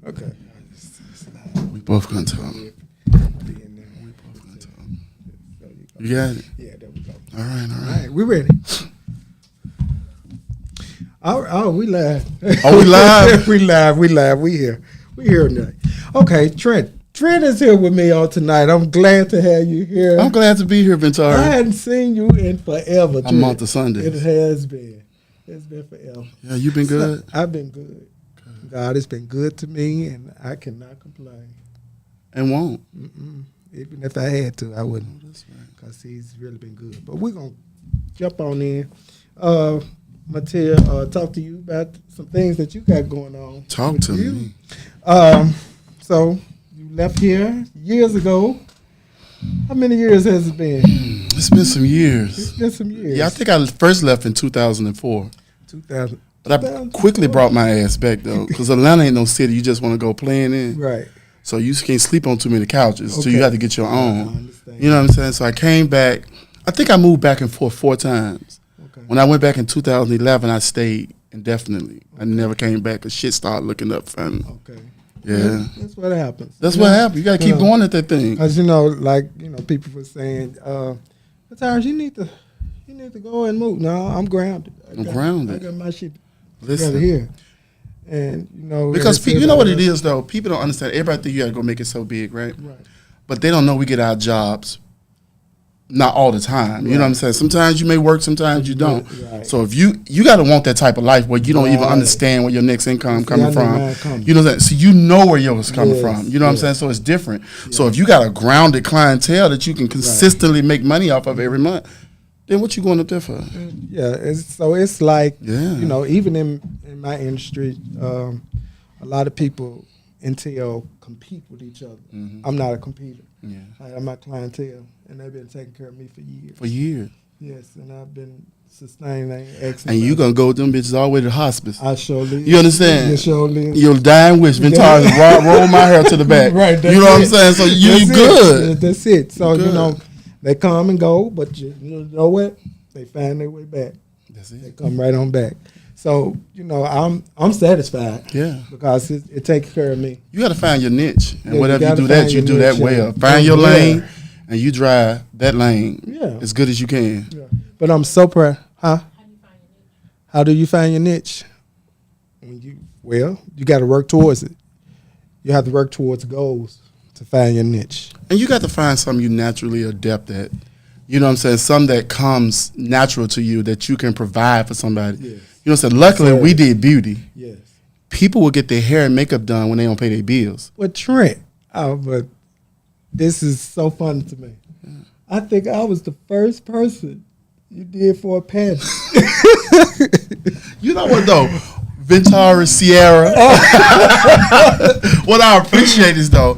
Okay. We both gonna talk. Be in there. We both gonna talk. There you go. You got it. Yeah, there we go. All right. All right, we ready. Oh, we live. Oh, we live? we live. We here. We here tonight. Okay, Trent. Trent is here with me on tonight. I'm glad to have you here. I'm glad to be here, Ventari. I hadn't seen you in forever. A Trent. month of Sundays. It has been. It's been forever. Yeah, you been good? I've been good. God has been good to me, and I cannot complain. And won't. Even if I had to, I wouldn't. That's right. Because he's really been good. But we're going to jump on in. Mattia, talk to you about some things that you got going on. Talk with to you. me. So you left here years ago. How many years has it been? It's been some years. It's been some years. Yeah, I think I first left in 2004. 2000. But I quickly brought my ass back, though, because Atlanta ain't no city you just want to go playing in. Right. So you can't sleep on too many couches, so Okay. you have to get your I own. understand. You know what I'm saying? So I came back. I think I moved back and forth 4 times. Okay. When I went back in 2011, I stayed indefinitely. I never came back because shit started looking up funny. Okay. Yeah. That's what happens. That's what happened. You got to keep going at that thing. Because, people were saying, Tyrus, you need to go and move. No, I'm grounded. I'm grounded. I got my shit Listen. together here. And, Because you know what it is, though? People don't understand. Everybody think you got to go make it so big, right? Right. But they don't know we get our jobs not all the time. You know what I'm saying? Sometimes you may work, sometimes you don't. Right. So if you got to want that type of life where you don't even Right. understand where your next income See, coming I know from. mine coming. You know what I'm saying? So you know where yours coming Yes, from. You know what I'm yes. saying? So it's different. So if you got a grounded clientele that you can consistently make money off of every month, then what you going up there for? Yeah, it's like, Yeah. even in my industry, a lot of people until compete with each other. Mhm. I'm not a competitor. Yeah. I'm my clientele, and they've been taking care of me for years. For years. Yes, and I've been sustaining that excellent. And you going to go with them bitches all the way to the hospice. I surely. You understand? You surely. Your dying wish, Ventari, roll my hair to the back. Right, that's you know what I'm it. saying? So you That's it. good. That's it. So, Good. they come and go, but you know what? They find their way back. That's They it. come right on back. So, I'm satisfied. Yeah. Because it takes care of me. You got to find your niche. And Yeah, you whatever you gotta do that, find you your do that niche, well. yeah. Find your Yeah. lane, and you drive that lane Yeah. as good as you can. Yeah. But I'm so proud. Huh? How do you find your niche? You got to work towards it. You have to work towards goals to find your niche. And you got to find something you naturally adept at. You know what I'm saying? Something that comes natural to you that you can provide for somebody. Yes. You know what I'm saying? Luckily, we did beauty. Yes. People will get their hair and makeup done when they don't pay their bills. Well, Trent, but this is so funny to me. I think I was the first person you did for a pageant. You know what, though? Ventari, Sierra. What I appreciate is, though,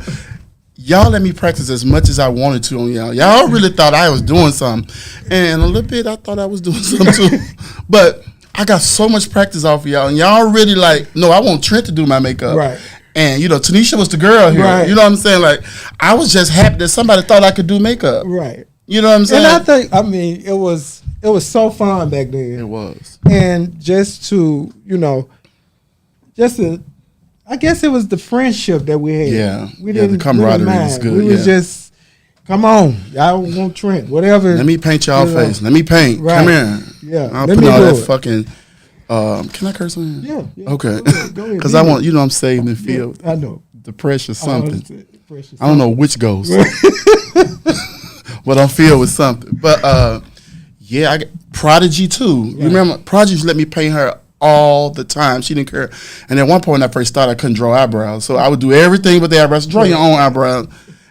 y'all let me practice as much as I wanted to on y'all. Y'all really thought I was doing something. And a little bit, I thought I was doing something, too. But I got so much practice off of y'all. And y'all really no, I want Trent to do my makeup. Right. And, Tanisha was the girl here. Right. You know what I'm saying? Like, I was just happy that somebody thought I could do makeup. Right. You know what I'm saying? And it was so fun back then. It was. And just to, I guess it was the friendship that we had. Yeah. We Yeah, the didn't camaraderie mind. was good, We was yeah. just, come on, y'all want Trent, whatever. Let me paint y'all face. Let me paint. Right. Come here. Yeah. I'll Let put me all do that it. fucking. Can I curse on here? Yeah. Okay. Go ahead. Because I want, I'm saved and feel I know. the pressure something. Precious. I don't know which goes. But I'm filled with something. But I get Prodigy too. You remember Prodigy used to let me paint her all the time. She didn't care. And at one point when I first started, I couldn't draw eyebrows. So I would do everything but the eyebrows. Draw your own eyebrows.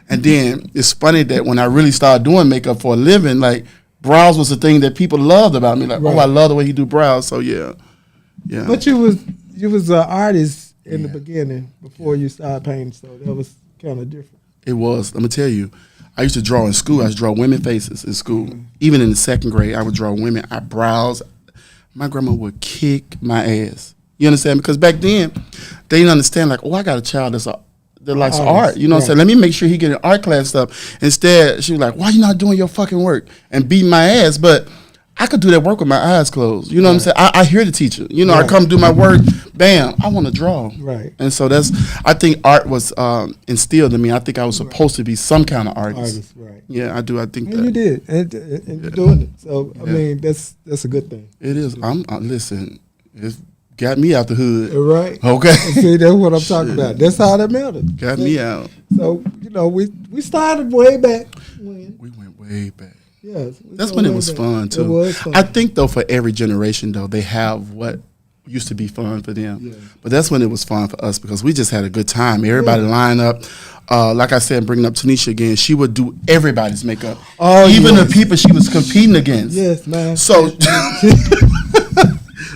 And then it's funny that when I really started doing makeup for a living, like brows was the thing that people loved about me. Like, oh, I love the way you do brows. So yeah. But you was an artist in the beginning before you started painting, so that was kind of different. It was. Let me tell you. I used to draw in school. I used to draw women faces in school. Even in the second grade, I would draw women eyebrows. My grandma would kick my ass. You understand? Because back then, they didn't understand, like, oh, I got a child that likes art. You know what I'm saying? Let me make sure he get an art class stuff. Instead, she was like, why you not doing your fucking work? And beating my ass. But I could do that work with my eyes closed. You know what I'm saying? I hear the teacher. You know, I Right. come do my work, bam, I want to draw. Right. And so I think art was instilled in me. I think I was supposed to be some kind of artist. Artist, right. Yeah, I do. I think And that you did, and you're doing it. So I mean, that's a good thing. it is. Listen, it's got me out the hood. Right. Okay. See, that's what I'm talking about. That's how that mattered. Got me out. So we started way back when. We went way back. Yes. That's when it was fun too. It was fun. I think though, for every generation though, they have what used to be fun for them. Yeah. But that's when it was fun for us because we just had a good time. Everybody line up. Like I said, bringing up Tanisha again, she would do everybody's makeup. Oh, even yes. the people she was competing against. Yes, man. So,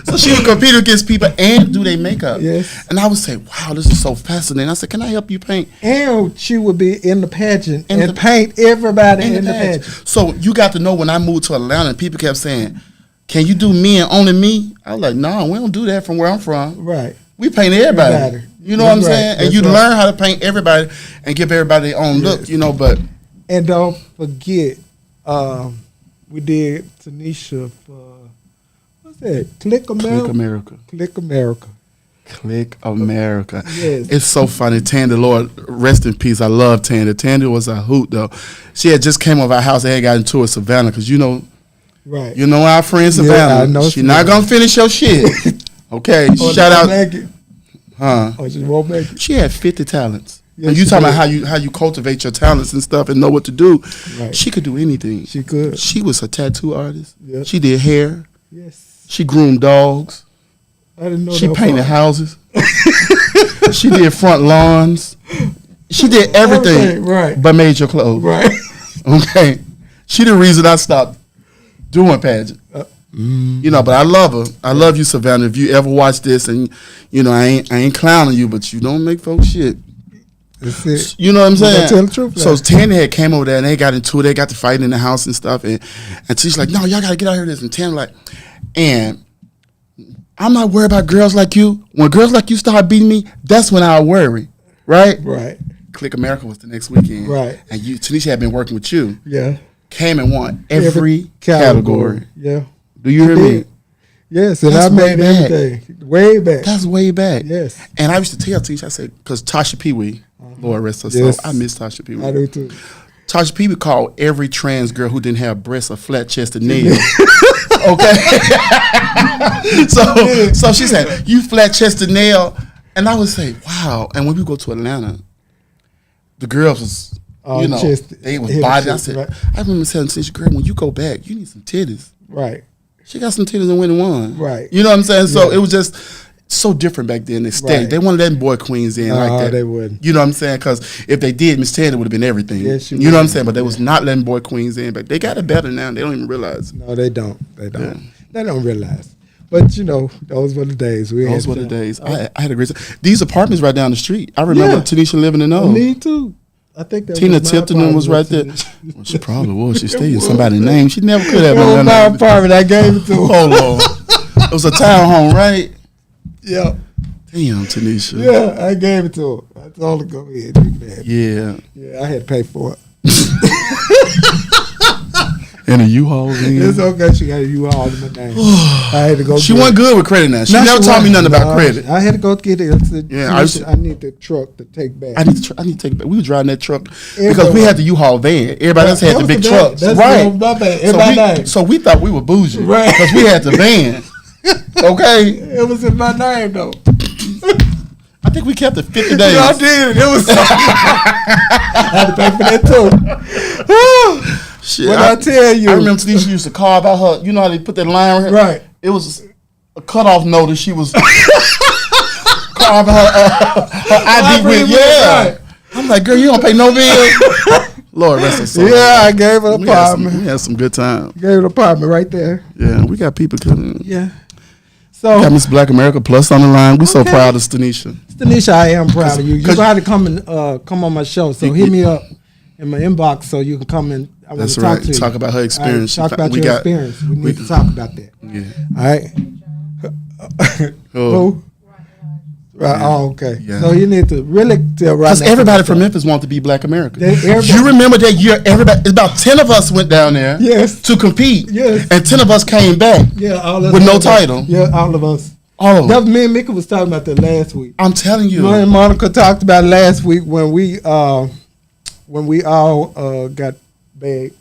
so she would compete against people and do their makeup. Yes. And I would say, wow, this is so fascinating. I said, can I help you paint? And she would be in the pageant In and the- paint everybody in the pageant. pageant. So you got to know when I moved to Atlanta, and people kept saying, can you do me and only me? I was like, no, we don't do that from where I'm from. Right. We paint everybody. Everybody. You know what I'm That's right. saying? And That's you right. learn how to paint everybody and give everybody their own look, Yes. you know, but And don't forget, we did Tanisha for, what's that? Click America? Click America. Click America. Click America. Yes. It's so funny. Tandy, Lord, rest in peace. I love Tandy. Tandy was a hoot, though. She had just came over our house and had got into a Savannah because, you know Right. our friend Yeah, Savannah. I know She not Savannah. going to finish your shit. Okay. Or Shout she out. Make it. Huh? Or she won't make it. She had 50 talents. Yes, and you she talking did. about how you cultivate your talents and stuff and know what to do. Right. She could do anything. She could. She was a tattoo artist. Yeah. She did hair. Yes. She groomed dogs. I didn't know She that painted part. houses. She did front lawns. She did everything, Everything, right. but made your clothes. Right. Okay. She the reason I stopped doing pageant. You know, but I love her. I love you, Savannah. If you ever watch this, and you know, I ain't clowning you, but you don't make folks shit. That's it. You know what I'm You gotta saying? tell the truth, So man. Tandy had came over there and they got into it. They got to fighting in the house and stuff. And she's like, no, y'all got to get out here. This and Tandy like, and I'm not worried about girls like you. When girls like you start beating me, that's when I'll worry. Right? Right. Click America was the next weekend. Right. And Tanisha had been working with you. Yeah. Came and won every category. Yeah. Do you hear me? did. Yes, and That's I made way back. everything way back. That's way back. Yes. And I used to tell Tanisha, I said, because Tasha Pee Wee, Lord rest her Yes. soul, I miss Tasha Pee Wee. I do too. Tasha Pee Wee called every trans girl who didn't have breasts a flat chested nail. Okay. so she said, you flat chested nail. And I would say, wow. And when we go to Atlanta, the girls was, All chested, they was heavy body. I chested, said, right. I remember telling Tanisha, girl, when you go back, you need some titties. Right. She got some titties and went and won. Right. You know what I'm saying? So Yeah. it was just so different back then. They stayed. Right. They weren't letting boy queens in like that. they wouldn't. You know what I'm saying? Because if they did, Miss Tandy would have been everything. Yes, she you know what I'm would. saying? But they was not letting boy queens in. But they got it better now. They don't even realize. No, they don't. They don't. Yeah. They don't realize. But you know, those were the days. Those were the days. I had a great time. These apartments right down the street. I remember Yeah. Tanisha living in those. Me too. I think that Tina was my Tipton was right there. apartment. Well, she probably was. She stayed in somebody's name. She never could have. It was been my under- apartment. I gave it to her. Oh Lord. It was a townhome, right? Yeah. Damn, Tanisha. Yeah, I gave it to her. I told her, go ahead. You can have it. Yeah. Yeah, I had to pay for it. And a U-Haul van. It's okay. She got a U-Haul in my name. I had to go. She get wasn't it. good with credit now. She No, never taught me wasn't. nothing about No, credit. I had to go get it. I said, Yeah, I need the truck to take back. I need to take it back. We were driving that truck because Everywhere. we had the U-Haul van. Everybody else had That the was big the van. trucks. That's right. my bad. So In my we, name. so we thought we were bougie. Right. Because we had the van. Okay. It was in my name though. I think we kept it 50 days. Yeah, I did. It was. I had to pay for that too. Shit, What I tell you. I remember Tanisha used to carve out her, you know how they put that line right? Right. It was a cutoff notice. She was carving her ID with. Yeah. Right. I'm like, girl, you don't pay no bills. Lord rest her soul. Yeah, I gave her an We had, some, apartment. we had some good time. Gave her an apartment right there. Yeah, we got people coming. Yeah. Got So, Miss Black America Plus on the line. We so Okay. proud of Tanisha. Tanisha, I am proud of you. You 'cause- got to come on my show. So hit me up in my inbox so you can come and I want That's to talk right. to you. Talk about her experience. All right, talk about We your got- experience. We we- need to talk about that. Yeah. All right. Oh. Who? Right. Yeah. Oh, okay. Yeah. So you need to really tell right Because now. everybody from Memphis wanted to be Black America. Everybody- You remember that year? Everybody, about 10 of us went down there. Yes. To compete. Yes. And 10 of us came back. Yeah, all of us. With no title. Yeah, all of us. All of That them. was me and Mika was talking about that last week. I'm telling you. Me and Monica talked about it last week when we all got bagged.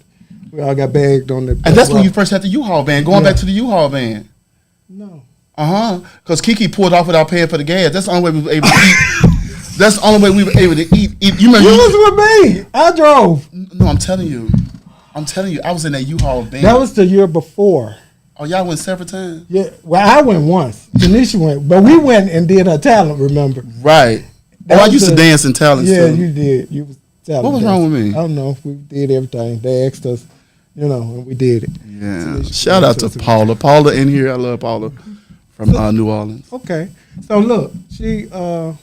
We all got bagged on the. And that's when you first had the U-Haul van. Going back to the U-Haul van. No. Because Kiki pulled off without paying for the gas. That's the only way we were able to eat. That's the only way we were able to eat. You remember? You was with me. I drove. No, I'm telling you. I was in that U-Haul van. That was the year before. Oh, y'all went several times? Yeah. Well, I went once. Tanisha went, but we went and did her talent. Remember? Right. That I was used to the- dance in talent. Yeah, too. you did. You was talent. What was dance. wrong with me? I don't know. We did everything. They asked us, and we did it. Yeah. Tanisha Shout out to danced. Paula. Paula in here. I love Paula from New Orleans. Okay. So look, she, that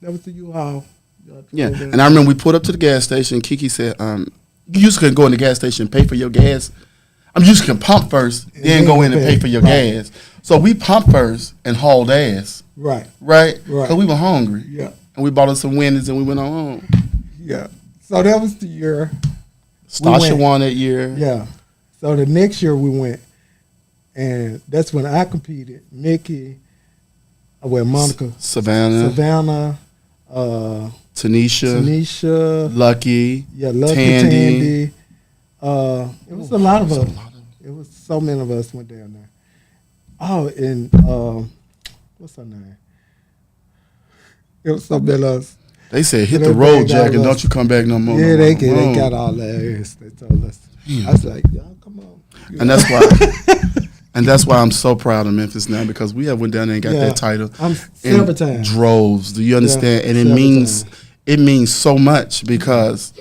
was the U-Haul. Yeah. And I remember we pulled up to the gas station. Kiki said, you used to go in the gas station and pay for your gas. You used to pump first, then go in and pay for your gas. So we pumped first and hauled ass. Right. Right? Right. Because we were hungry. Yeah. And we bought us some Wendy's and we went on home. Yeah. So that was the year. Stasha went. won that year. Yeah. So the next year we went, and that's when I competed. Mickey, Monica, Savannah, Tanisha, Lucky, Lucky, Tandy. It was a lot of us. It was so many of us went down there. Oh, and what's her name? It was so many of us. They said, hit They the road, bagged Jack, all and of don't us. you come back no more. Yeah, no they more. they got all that ass. They told us. Damn. I was like, y'all come on. And that's why. And that's why I'm so proud of Memphis now, because we have went down there and got Yeah. that title. I'm in several times. droves. Do you understand? And several it means so much, because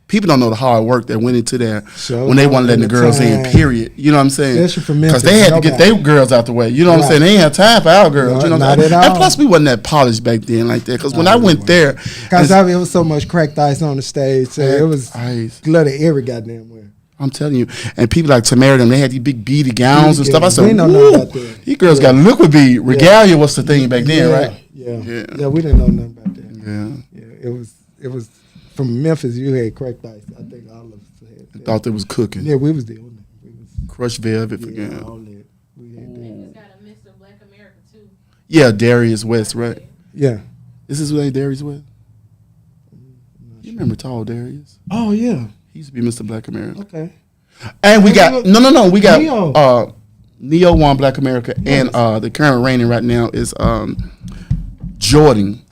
people don't know the hard work that went into there Sure. when they weren't letting the girls in, Time. period. You know what I'm saying? Especially for Memphis, Because they had to get nobody. their girls out the way. You know what I'm Right. saying? They ain't had time for our girls. No, you know what not I'm saying? at all. And plus, we wasn't that polished back then like that. Because when I went there, Because it was so much cracked ice on the stage. So it was ice. flooded every goddamn way. I'm telling you, and people like Tamara, them, they had these big beady gowns and Beady stuff. I gowns. said, We know "Woo, nothing about that." these girls got liquid bead. Regalia was the thing back then, right? Yeah. Yeah. We didn't know nothing about that. Yeah. Yeah, it was from Memphis. You had cracked ice. I think all of us had that. Thought they was cooking. Yeah, we was the only. We was Crushed velvet for yeah, game. all that. We had that. It's got a mix of Black America too. Yeah, Darius West, right? Yeah. This is who Darius West. You remember tall Darius? Oh yeah. He used to be Mr. Black America. Okay. And we got no. We got Neo. Neo won Black America, and the current reigning right now is Jordan.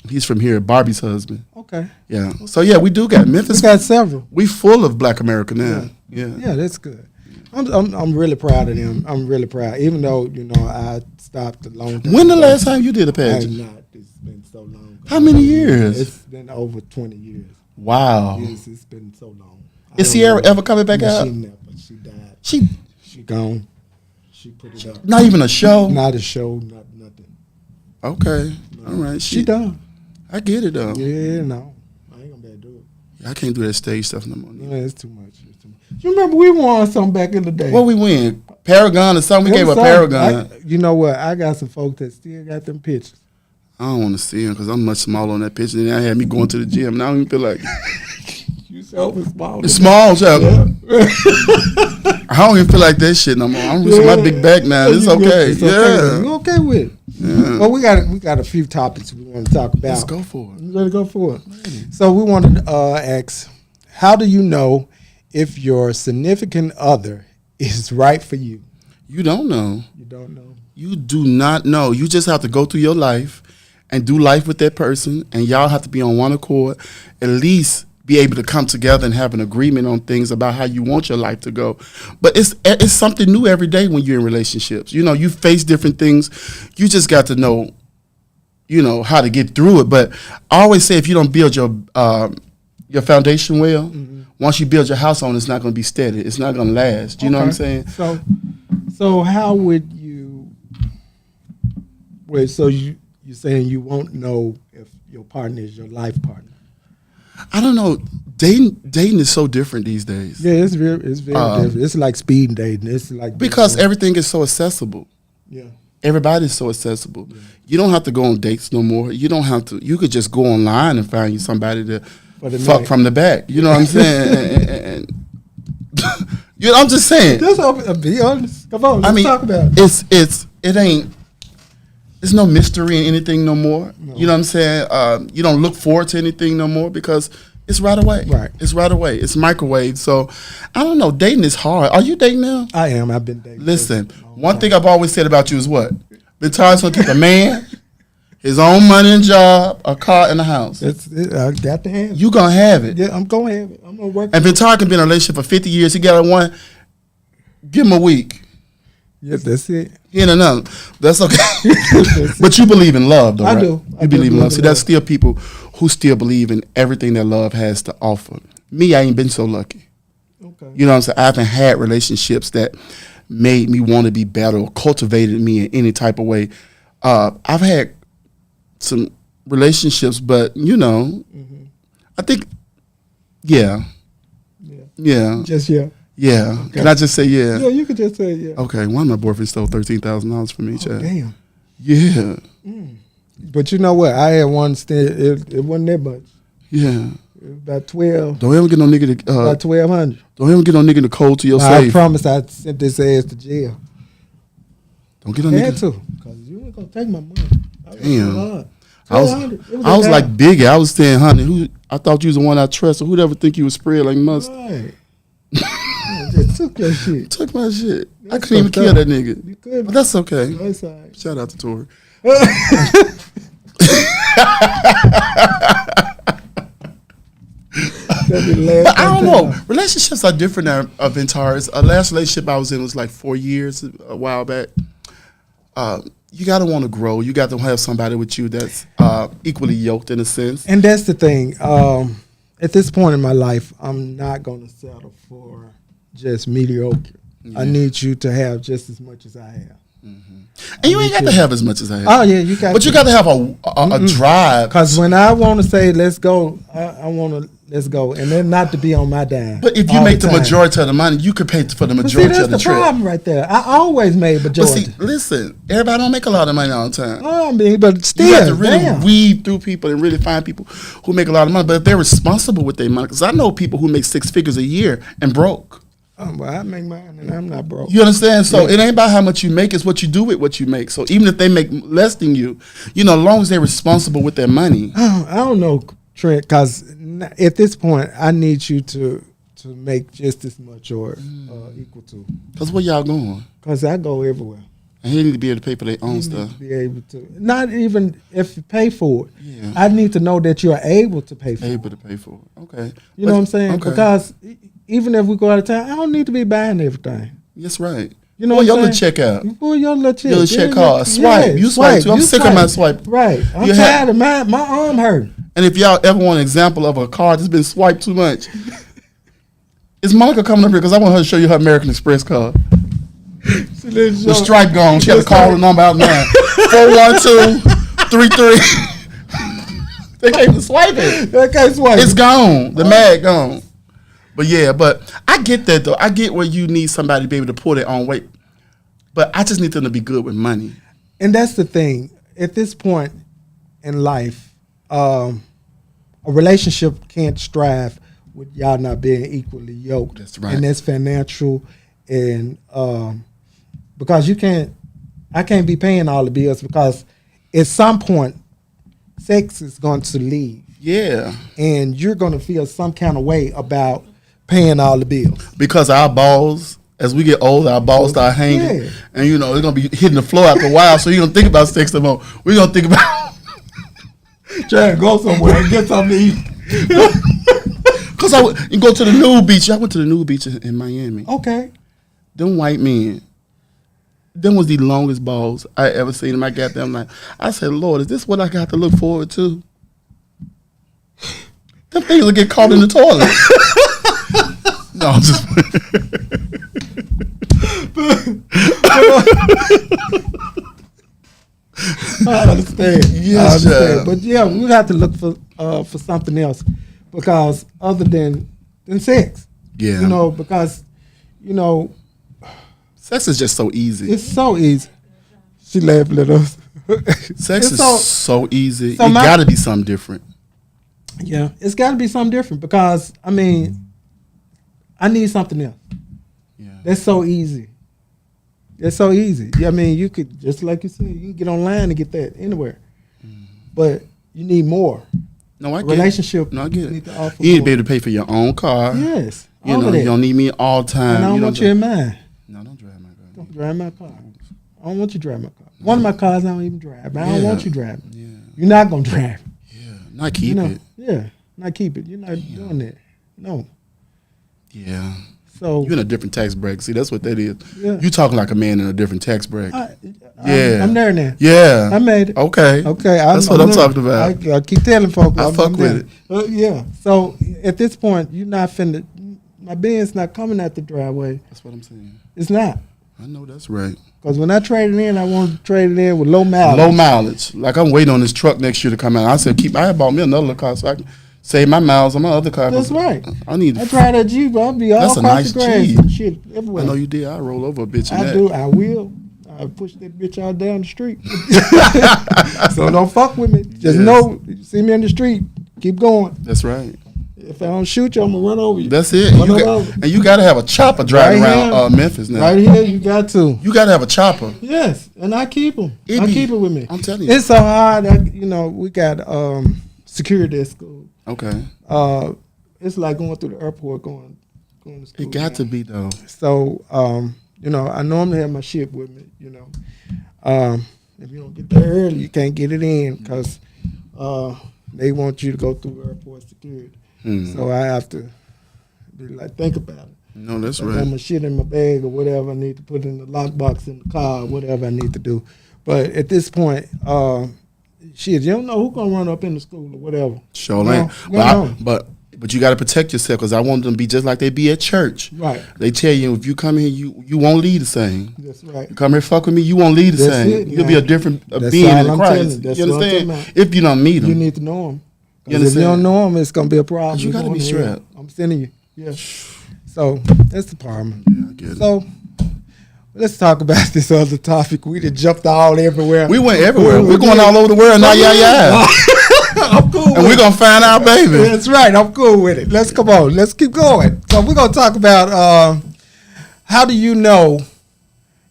He's from here, Barbie's husband. Okay. Yeah. So yeah, we do got We Memphis. got several. We full of Black America now. Yeah. Yeah, that's good. I'm really proud of them. I'm really proud. Even though I stopped a long time. When the ago. last time you did a I pageant? have not. It's been so long. How many years? It's been over 20 years. Wow. Yes, it's been so long. I Is don't Sierra know. ever coming back No, out? She never. She died. She She gone. She put it up. not even a show. Not a show. Not nothing. Okay. All right. She done. I get it though. Yeah, no. I ain't gonna be able to do it. I can't do that stage stuff no more. No, it's too much. It's too much. You remember we won something back in the day? What we win? Paragon or something? We It gave a was Paragon. you know what? I got some folks that still got them pictures. I don't want to see him because I'm much smaller on that picture. And I had me going to the gym, and I don't even feel like You so small. it's small, child. I don't even feel like that shit no more. I'm using my big back now. It's okay. Yeah. You okay with it? Yeah. Well, we got a few topics we want to talk about. Let's go for it. You ready to go for it? So we wanted to ask, how do you know if your significant other is right for you? You don't know. You don't know. You do not know. You just have to go through your life and do life with that person, and y'all have to be on one accord, at least be able to come together and have an agreement on things about how you want your life to go. But it's something new every day when you're in relationships. You face different things. You just got to know, how to get through it. But I always say, if you don't build your foundation well, once you build your house on, it's not going to be steady. It's not going to last. Do you know what I'm saying? So how would you? Wait. So you're saying you won't know if your partner is your life partner? I don't know. Dating is so different these days. Yeah, it's very different. It's like speed dating. It's like Because everything is so accessible. yeah. everybody's so accessible. You don't have to go on dates no more. You don't have to. You could just go online and find you somebody to For the fuck night. from the back. You know what I'm saying? and you know, I'm just saying. Just be honest. Come on, let's I mean, talk about it. it ain't. There's no mystery in anything no more. You know what I'm saying? You don't look forward to anything no more because it's right away. Right. It's right away. It's microwave. So I don't know. Dating is hard. Are you dating now? I am. I've been dating. Listen, one thing I've always said about you is what? Vintar's gonna keep a man, his own money and job, a car, and a house. I got to have it. You gonna have it. Yeah, I'm going to have it. I'm going to work. And Vintar can be in a relationship for 50 years. He got a one. Give him a week. Yes, that's it. He in another. That's okay. But you believe in love, though, I right? do. I You do believe in love. believe See, in that's love. still people who still believe in everything that love has to offer. Me, I ain't been so lucky. Okay. You know what I'm saying? I haven't had relationships that made me want to be better or cultivated me in any type of way. I've had some relationships, but, you know, I think, yeah. Just yeah. Yeah. Can I just say yeah? Yeah, you could just say yeah. Okay, one of my boyfriends stole $13,000 from me, child. Damn. Yeah. But you know what? I had one stand. It wasn't that much. Yeah. It was about 12. Don't ever get no nigga to About 1,200. don't ever get no nigga in the cold to your I safe. promised I'd send this ass to jail. Don't get no Had nigga. to, cause you ain't gonna take my money. Damn. I I was I was like Biggie. I was saying, honey, I thought you was the one I trusted. Who'd ever think you would spread like mustard? right. I just took your shit. Took my shit. I That's couldn't even fucked kill up. that nigga. You could. But that's okay. That's all right. Shout out to Tori. That'd be the last But I don't time. know. Relationships are different now of Vintaris. Last relationship I was in was like 4 years, a while back. You got to want to grow. You got to have somebody with you that's equally yoked in a sense. And that's the thing. At this point in my life, I'm not gonna settle for just mediocre. I need you to have just as much as I have. And you ain't got to have as much as I have. Oh yeah, you got. But you got to have a drive. Because when I want to say let's go, I want to let's go, and then not to be on my dime. But if you all make the time. majority of the money, you could pay for the But see, majority that's of the the trip. problem right there. I always made But majority. see, listen, everybody don't make a lot of money all the time. I mean, but still, You got to really damn. weed through people and really find people who make a lot of money. But if they're responsible with their money, because I know people who make 6 figures a year and broke. Well, I make mine, and I'm not broke. You understand? So it ain't about how much you make; it's what you do with what you make. So even if they make less than you, you know, as long as they're responsible with their money. I don't know, Trent, because at this point, I need you to make just as much or equal to. Because where y'all going? Because I go everywhere. And he need to be able to pay for their own You stuff. need to be able to. Not even if you pay for it. Yeah. I need to know that you're able to pay for Able it. to pay for it. Okay. You know what I'm saying? Okay. Because even if we go out of town, I don't need to be buying everything. That's right. You know Pull what your I'm little saying? check out. You pull your little check. Your little check Yeah, card. Swipe. You swipe too. I'm you sick of my swipe. Right. I'm You tired of my arm hurt. And if y'all ever want an example of a card that's been swiped too much, is Monica coming up here? Because I want her to show you her American Express card. The stripe gone. She got to call the number out now. 412-33. They can't even swipe it. Okay, swipe. It's gone. The mag gone. But yeah, but I get that though. I get where you need somebody to be able to pull their own weight. But I just need them to be good with money. And that's the thing. At this point in life, a relationship can't strive with y'all not being equally yoked. That's right. And that's financial, and because I can't be paying all the bills because at some point, sex is going to leave, Yeah. and you're going to feel some kind of way about paying all the bills. Because our balls, as we get older, our balls start hanging. Yeah. And you know, they're gonna be hitting the floor after a while, so you don't think about sex no more. We're gonna think about Trying to go somewhere and get something to eat. because you go to the nude beach. I went to the nude beach in Miami. Okay. Them white men, them was the longest balls I ever seen in my goddamn life. I said, Lord, is this what I got to look forward to? Them things will get caught in the toilet. No, I'm just I understand. Yes, I understand. sir. But yeah, we have to look for something else because other than sex. Yeah. You know, because you know sex is just so easy. it's so easy. She laughing at us. Sex It's is so easy. so It my- got to be something different. Yeah, it's got to be something different because I mean, I need something else. Yeah. That's so easy. It's so easy. Yeah, I mean, you could just like you said, you can get online and get that anywhere, but you need more. No, I A get it. relationship. No, I get need it. to offer You need to more. be able to pay for your own car. Yes, You all know, of that. you don't need me all the time. And I don't want you in mine. No, don't drive my car. Don't drive my car. I don't want you to drive my car. One of my cars I don't even drive. But I don't Yeah. want you driving. Yeah. You're not gonna drive. Yeah. Not keep you know? it. Yeah, not keep it. You're not doing that. No. Yeah. So You're in a different tax bracket. See, that's what that is. Yeah. You talking like a man in a different tax bracket. yeah, I'm there now. Yeah. I made it. Okay. Okay, That's what I'm talking about. I keep telling folks. I fuck with it. Yeah. So at this point, you're not finna. My Benz not coming out the driveway. That's what I'm saying. It's not. I know that's right. Because when I traded in, I wanted to trade it in with low mileage. Low mileage. Like I'm waiting on this truck next year to come out. I said, I had bought me another car so I can save my miles on my other car. That's right. I need. I tried that Jeep. I'll be all That's a across nice the grass Jeep. and shit everywhere. I know you did. I roll over a bitch in I that. do. I will. I push that bitch all down the street. So don't fuck with me. Just Yes. know, you see me in the street, keep going. That's right. If I don't shoot you, I'm gonna run over you. That's it. Run You on got, over. and you got to have a chopper driving Right around here. Memphis now. Right here, you got to. You got to have a chopper. Yes, and I keep them. It I be- keep it with me. I'm telling you. It's so hard. We got security at school. Okay. It's like going through the airport, going to school. It got now. to be though. So, I normally have my shit with me, if you don't get there early, you can't get it in because they want you to go through airport security. So I have to be like, think about it. No, that's I have right. my shit in my bag or whatever I need to put in the lockbox in the car, whatever I need to do. But at this point, you don't know who's going to run up in the school or whatever. Sure, No, ain't. no. But you got to protect yourself because I want them to be just like they be at church. Right. They tell you if you come here, you won't lead the same. That's right. You come here, fuck with me, you won't lead the That's same. it, You'll be man. a different That's being all in I'm Christ. telling you. That's You what I'm understand? talking about. If you don't meet them, You need to know them. You If you don't understand? know them, it's going to be a problem. 'Cause you You're gotta be going to hell. strapped. I'm sending you. Yeah. So that's the problem. I get it. So let's talk about this other topic. We done jumped all everywhere. We went everywhere. We're going all over the world now. Yeah. I'm cool with And we're it. gonna find our baby. That's right. I'm cool with it. Let's come on. Let's keep going. So we're gonna talk about how do you know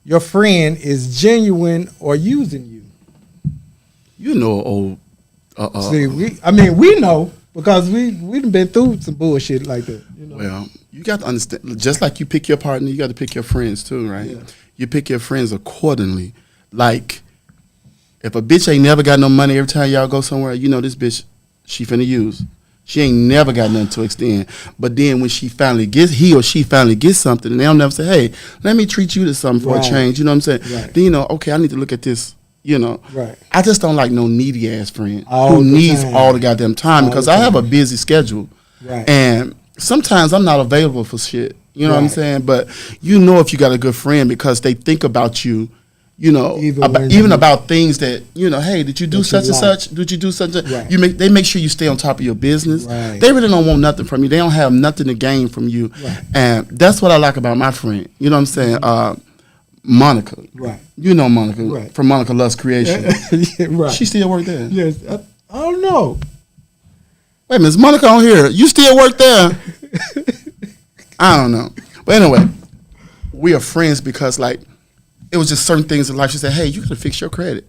your friend is genuine or using you? You know, old. See, we know because we done been through some bullshit like that. Well, you got to understand. Just like you pick your partner, you got to pick your friends too, right? Yeah. You pick your friends accordingly. Like, if a bitch ain't never got no money every time y'all go somewhere, you know this bitch, she finna use. She ain't never got nothing to extend. But then when he or she finally gets something, and they'll never say, hey, let me treat you to something for Right. a change. You know what I'm saying? Right. Then, okay, I need to look at this. Right. I just don't like no needy ass friend All who the needs time. all the goddamn time All because the I have a time. busy schedule. Right. And sometimes I'm not available for shit. You know what I'm Right. saying? But you know if you got a good friend because they think about you, Even about things that, hey, did you do That you such and like. such? Did you do such and Right. They make sure you stay on top of your business. Right. They really don't want nothing from you. They don't have nothing to gain from you. Right. And that's what I like about my friend. You know what I'm saying? Monica. Right. You know Monica Right. from Monica Lust Creation. Yeah, right. She still work there. Yes. I don't know. Wait a minute, is Monica on here? You still work there? I don't know. But anyway, we are friends because it was just certain things in life. She said, hey, you gotta fix your credit.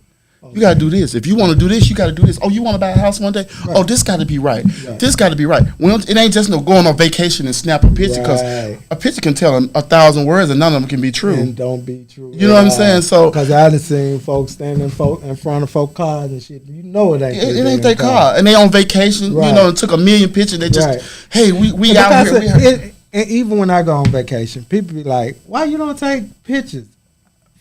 You gotta do this. If you wanna do this, you gotta do this. Oh, you wanna buy a house one day? Right. Oh, this gotta be right. Right. This gotta be right. It ain't just no going on vacation and snap a picture because Right. a picture can tell 1,000 words and none of them can be true. And don't be true. You know what I'm saying? So because I done seen folks standing in front of folk cars and shit. You know it ain't. it ain't their car. And they on vacation, Right. and took 1,000,000 pictures. They just, Right. hey, we And out because here. and even when I go on vacation, people be like, "Why you don't take pictures?"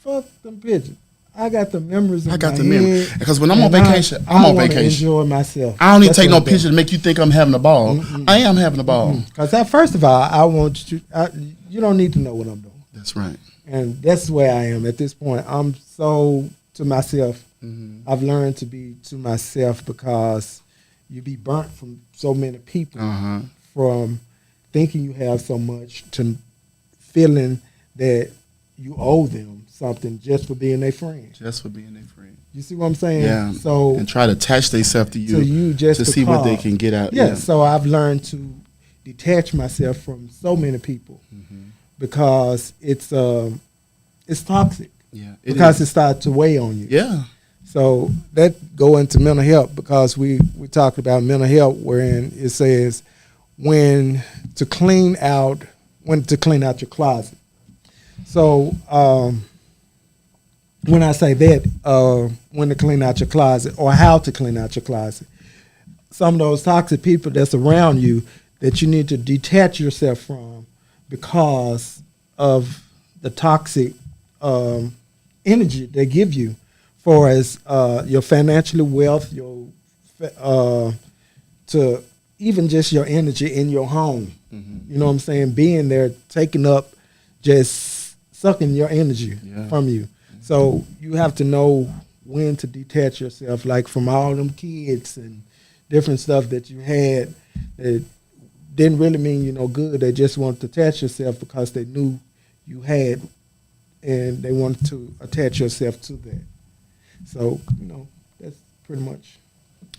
Fuck them pictures. I got the memories. I in got my the memory. head, Because when I'm on and vacation, I I'm on wanna vacation. Enjoy myself. I don't need to That's take no what I'm picture to make you think I'm having a ball. I am having a ball. Because first of all, I want you. You don't need to know what I'm doing, That's right. and that's where I am at this point. I'm so to myself. Mm-hmm. I've learned to be to myself because you be burnt from so many people. Uh-huh. From thinking you have so much to feeling that you owe them something just for being their friend. Just for being their friend. You see what I'm saying? Yeah. So And try to attach themselves to you, just to see what they because. can get out. Yeah, so I've learned to detach myself from so many people because it's toxic Yeah. because it starts to weigh on you. Yeah. So that go into mental health because we talked about mental health wherein it says when to clean out your closet. So when I say that, when to clean out your closet or how to clean out your closet, some of those toxic people that's around you that you need to detach yourself from because of the toxic energy they give you, for as your financial wealth, to even just your energy in your home. You know what I'm saying? Being there, taking up, just sucking your energy from you. So you have to know when to detach yourself, like from all them kids and different stuff that you had that didn't really mean you no good. They just wanted to attach yourself because they knew you had, and they wanted to attach yourself to that. So, that's pretty much.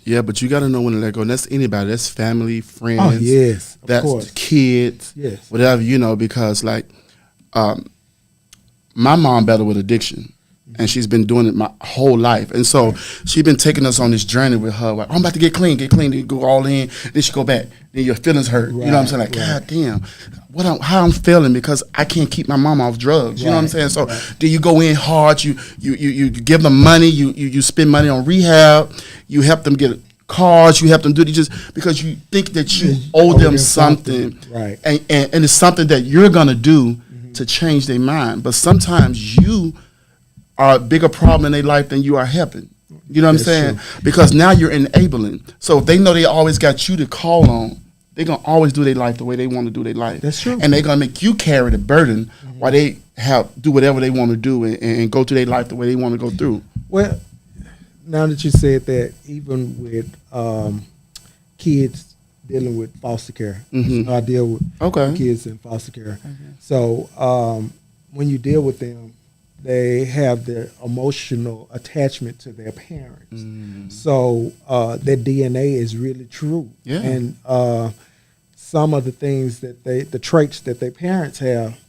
Yeah, but you got to know when to let go. And that's anybody. That's family, friends. Oh, yes, of that's course. kids. Yes. Whatever, because like my mom battled with addiction. And she's been doing it my whole life. And so she's been taking us on this journey with her. Like, I'm about to get clean. Then you go all in. Then she go back. Then your feelings hurt. You know what I'm saying? Like, God damn, how I'm feeling because I can't keep my mom off drugs. You know what I'm saying? So then you go in hard. You give them money. You spend money on rehab. You help them get cars. You help them do it just because you think that you owe them something. Right. And it's something that you're going to do to change their mind. But sometimes you are a bigger problem in their life than you are helping. You know what I'm saying? True. Because now you're enabling. So if they know they always got you to call on, they're going to always do their life the way they want to do their life. That's true. And they're going to make you carry the burden while they do whatever they want to do and go through their life the way they want to go through. Well, now that you said that, even with kids dealing with foster care, I deal with kids in foster care. So when you deal with them, they have their emotional attachment to their parents. So their DNA is really true. Yeah. And some of the things the traits that their parents have,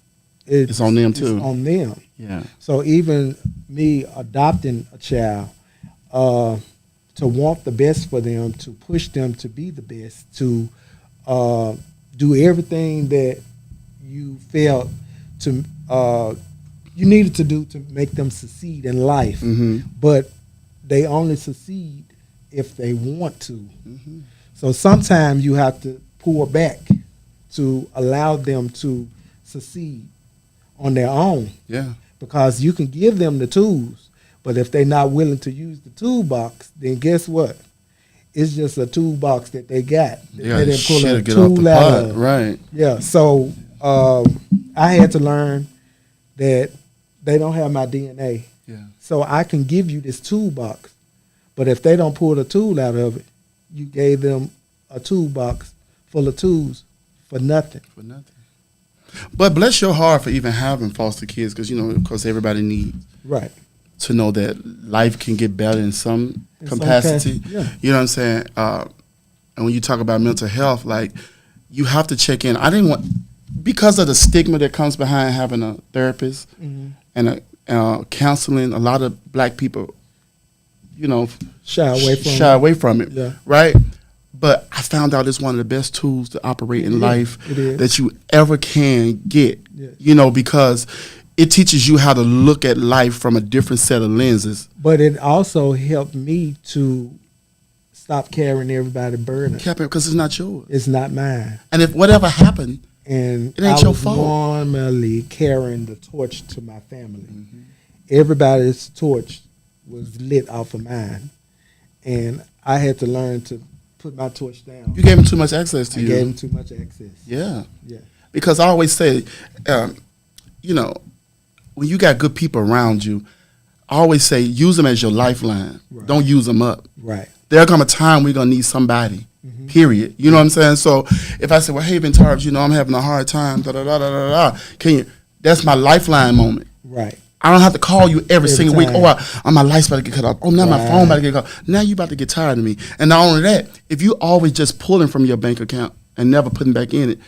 It's on them too. It's on them. Yeah. So even me adopting a child, to want the best for them, to push them to be the best, to do everything that you felt you needed to do to make them succeed in life. But they only succeed if they want to. So sometimes you have to pull back to allow them to succeed on their own. Yeah. Because you can give them the tools, but if they're not willing to use the toolbox, then guess what? It's just a toolbox that they got. Yeah, They didn't pull a get off the tool out pot. of. Right. Yeah, so I had to learn that they don't have my DNA. Yeah. So I can give you this toolbox, but if they don't pull the tool out of it, you gave them a toolbox full of tools for nothing. For nothing. But bless your heart for even having foster kids because, of course, everybody needs Right. to know that life can get better in some In some capacity. yeah. You know what I'm saying? And when you talk about mental health, like, you have to check in. I didn't want, because of the stigma that comes behind having a therapist and counseling, a lot of black people, Shy away from it. it. Yeah. Right? But I found out it's one of the best tools to operate in life It is. that you ever can get. Yes. Because it teaches you how to look at life from a different set of lenses. But it also helped me to stop carrying everybody's burden. Because it's not yours. It's not mine. And if whatever happened, And it ain't I your was fault. normally carrying the torch to my family. Everybody's torch was lit off of mine. And I had to learn to put my torch down. you gave them too much access to I you. gave them too much access. Yeah. Yeah. Because I always say, when you got good people around you, I always say use them as your lifeline. Right. Don't use them up. Right. There'll come a time we're going to need somebody, period. You know what I'm saying? So if I say, well, hey, Ben Tarbs, I'm having a hard time, da-da-da-da-da-da, that's my lifeline moment. Right. I don't have to call you every single week. time. Oh, my light's about to get cut off. Oh, now my phone about to get cut off. Now you about to get tired of me. And not only that, if you always just pulling from your bank account and never putting back in it,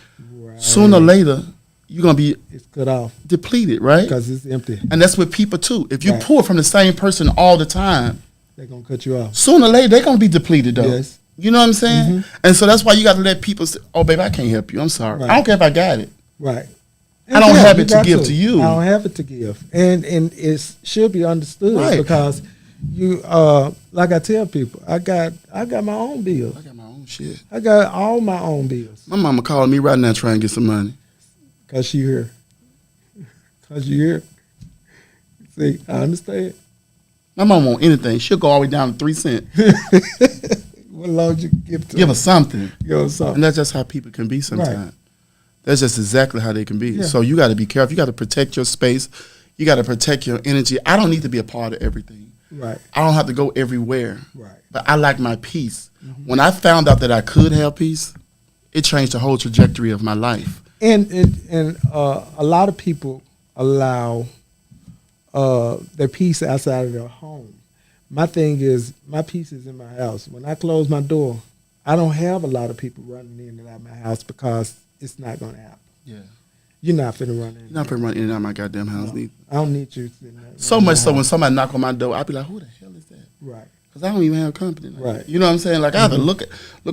sooner or later, you're going to be It's cut off depleted, right? because it's empty. And that's with people too. If you Right. pull from the same person all the time, They're gonna cut you off. sooner or later they're gonna be depleted though. Yes. You know what I'm saying? And so that's why you gotta let people say, oh baby, I can't help you. I'm sorry. Right. I don't care if I got it. Right. I don't Yeah, have you it to got give to you. I don't have it to give, and it should be understood Right. because you like I tell people, I got my own bills. I got my own shit. I got all my own bills My mama calling me right now trying to get some money. because she here. Because you here. See, I understand. My mama want anything. She'll go all the way down to 3 cents. What long you give to Give her? us something. Give her something. And that's just how people can be sometimes. That's just exactly how they can be. Yeah. So you got to be careful. You got to protect your space. You got to protect your energy. I don't need to be a part of everything. Right. I don't have to go everywhere. Right. But I like my peace. When I found out that I could have peace, it changed the whole trajectory of my life. And a lot of people allow their peace outside of their home. My thing is, my peace is in my house. When I close my door, I don't have a lot of people running in and out of my house because it's not going to happen. Yeah. You're not finna run in. You're not putting running in and out of my goddamn house neither. I don't need you sitting there. So running much my so when house. somebody knock on my door, I'll be like, who the hell is that? Right. Because I don't even have company. Like Right. that. You know what I'm saying? Like I have to look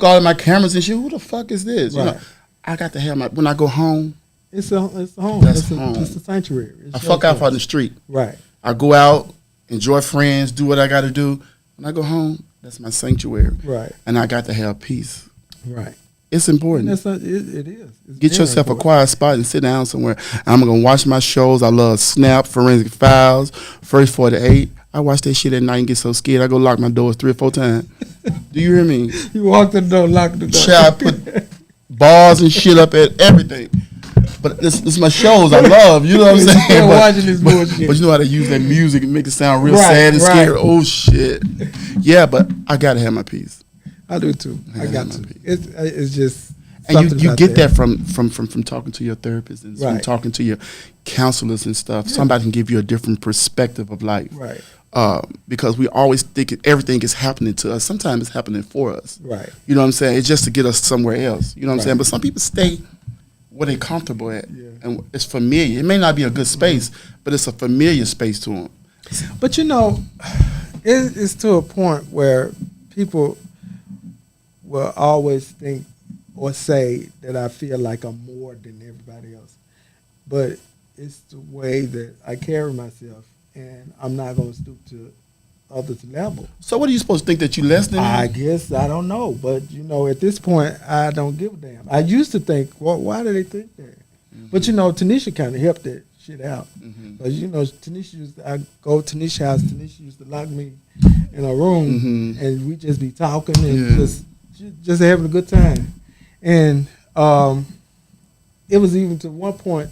all at my cameras and shit. Who the fuck is this? You know, Right. I got to have my, when I go home, It's a home. That's it's home. It's a sanctuary. It's I your fuck out place. on the street. Right. I go out, enjoy friends, do what I got to do. When I go home, that's my sanctuary. Right. And I got to have peace. Right. It's And important. that's not, it is. It's Get very yourself a important. quiet spot and sit down somewhere. I'm going to watch my shows. I love Snap, Forensic Files, First 48. I watch that shit at night and get so scared. I go lock my doors 3 or 4 times. Do you hear me? You walk the door, lock the door. Child, put bars and shit up at everything. But this is my shows I love. You know what I'm You saying? still But- watching this bullshit. But you know how to use that music and make it sound real Right, sad and right. scary. Oh shit. Yeah, but I gotta have my peace. I do too. I got to. It's just. And something you about get that there. from talking to your therapist and from Right. talking to your counselors and stuff. Somebody can give you a different perspective of life. Right. Because we always think everything is happening to us. Sometimes it's happening for us. Right. You know what I'm saying? It's just to get us somewhere else. You know what I'm Right. saying? But some people stay where they're comfortable at. Yeah. And it's familiar. It may not be a good space, but it's a familiar space to them. But you know, it's to a point where people will always think or say that I feel like I'm more than everybody else. But it's the way that I carry myself, and I'm not going to stoop to others' level. So what are you supposed to think, that you less than I them? guess I don't know, but you know, at this point, I don't give a damn. I used to think, well, why do they think that? But you know, Tanisha kind of helped that shit out. But you know, I go to Tanisha's house. Tanisha used to lock me in a room, and we just be talking and Yeah. just having a good time. And it was even to one point,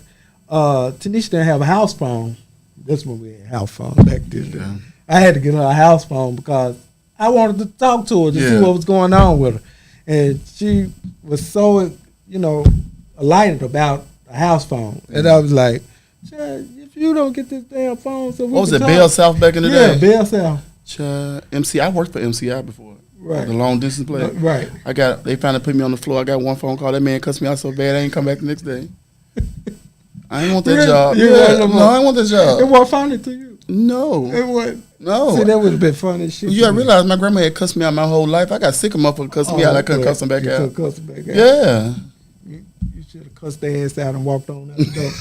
Tanisha didn't have a house phone. That's when we had house phone back then. Yeah. I had to get her a house phone because I wanted to talk to her to see Yeah. what was going on with her. And she was so, you know, elated about a house phone. And I was like, "Child, if you don't get this damn phone, so we What was can it, talk." Bell South back in the Yeah, day? Bell South. Child, I worked for MCI before. Right. The long distance play. Right. They finally put me on the floor. I got one phone call. That man cussed me out so bad I ain't come back the next day. I ain't want that Really? job. You Yeah. want no No, more? I ain't want that It job. wasn't funny to you. No. It wasn't. No. See, that would have been funny as shit. You to gotta me. realize my grandma had cussed me out my whole life. I got sick of motherfuckers cussing me out. I couldn't okay. cuss them back You out. couldn't cuss them back out. Yeah. You should have cussed their ass out and walked on out the door.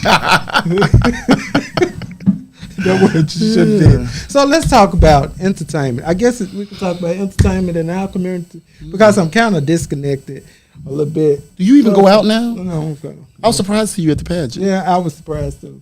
That's what you should have did. So let's talk about entertainment. I guess we can talk about entertainment in our community because I'm kind of disconnected a little bit. Do you even go out now? No, okay. I was surprised to see you at the pageant. Yeah, I was surprised too.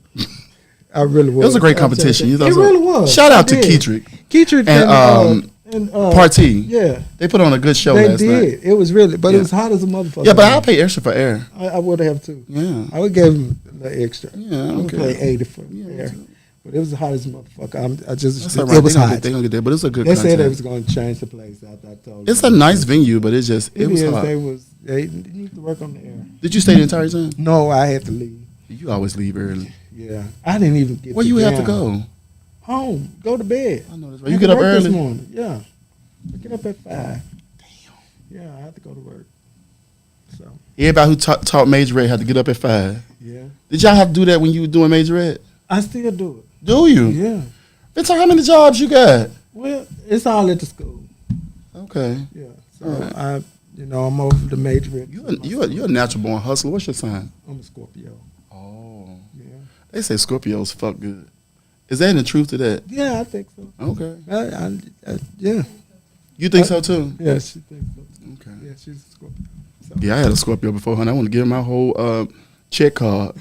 I really was. It was a great competition. You It know, really was. Shout out I to did. Keetrick. Keetrick and Party. Yeah, They put on a good show they last did. night. It was really, but Yeah. it was hot as a motherfucker. Yeah, but I'll pay extra for air. I would have too. Yeah. I would give him the extra. Yeah, I would okay. pay 80 for Yeah, me air. too. But it was hot as a motherfucker. That's all It right. was They gonna hot. get that, but it's a good They said they contest. was going to change the place. I told It's them. a nice venue, but it was is. hot. They need to work on the air. Did you stay the entire time? No, I had to leave. You always leave early. Yeah, I didn't even get. Where to you have to down. go? Home, go to bed. I know this. I You had get to up work early. this morning. Yeah, I get up at 5. Damn. Yeah, I have to go to work. So Everybody who taught Major Ed had to get up at 5. yeah, Did y'all have to do that when you were doing Major Ed? I still do it. Do you? Yeah. Victor, how many jobs you got? Well, it's all at the school. Okay. Yeah. So Alright. I'm over the major. You're a natural born hustler. What's your sign? I'm a Scorpio. Oh. Yeah. They say Scorpios fuck good. Is there any truth to that? Yeah, I think so. Okay. Yeah. You think so too? Yeah, she thinks so. Okay. Yeah, she's a Scorpio. So. Yeah, I had a Scorpio before, honey. I want to give her my whole check card.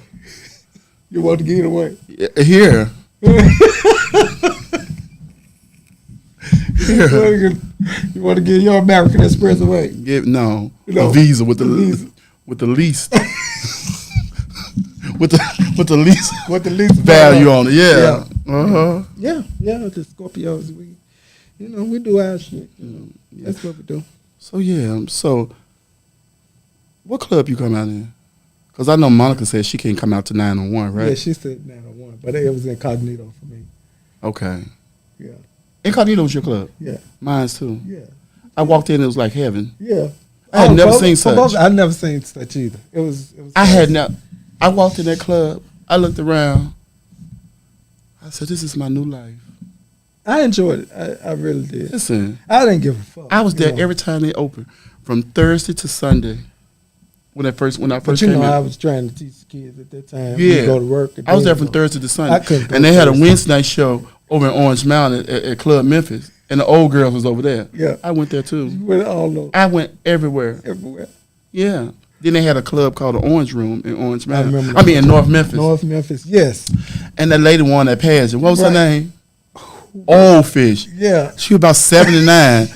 You want to give it away? Here. Here. You want to give your American Express away? No. No. A Visa with the Visa. with the least with the least What the least value on it. Yeah. Uh-huh. Yeah, the Scorpios, we do our shit. That's what we do. So what club you come out in? Because I know Monica said she can't come out to 901, right? Yeah, she said 901, but it was incognito for me. Okay. Yeah, Incognito was your club. yeah, Mine's too. yeah, I walked in, it was like heaven. yeah. I had never seen for both- such. I've never seen such either. It was. I walked in that club. I looked around. I said, "This is my new life." I enjoyed it. I really did. Listen, I didn't give a fuck. I was there you know. every time they opened, from Thursday to Sunday. When I first But came in, I was trying to teach the kids at that time. Yeah. We go to work. and I was they there from go. Thursday to I Sunday, couldn't go and they had a Thursday. Wednesday night show over in Orange Mountain at Club Memphis, and the old girls was over there. Yeah. I went there We too. went all over, I went everywhere. everywhere. Yeah. Then they had a club called the Orange Room in Orange Mountain. remember I that. mean, in North Memphis. North Memphis, yes. And that lady won that pageant. What was her Right. name? Old Fish. Yeah. She was about 79.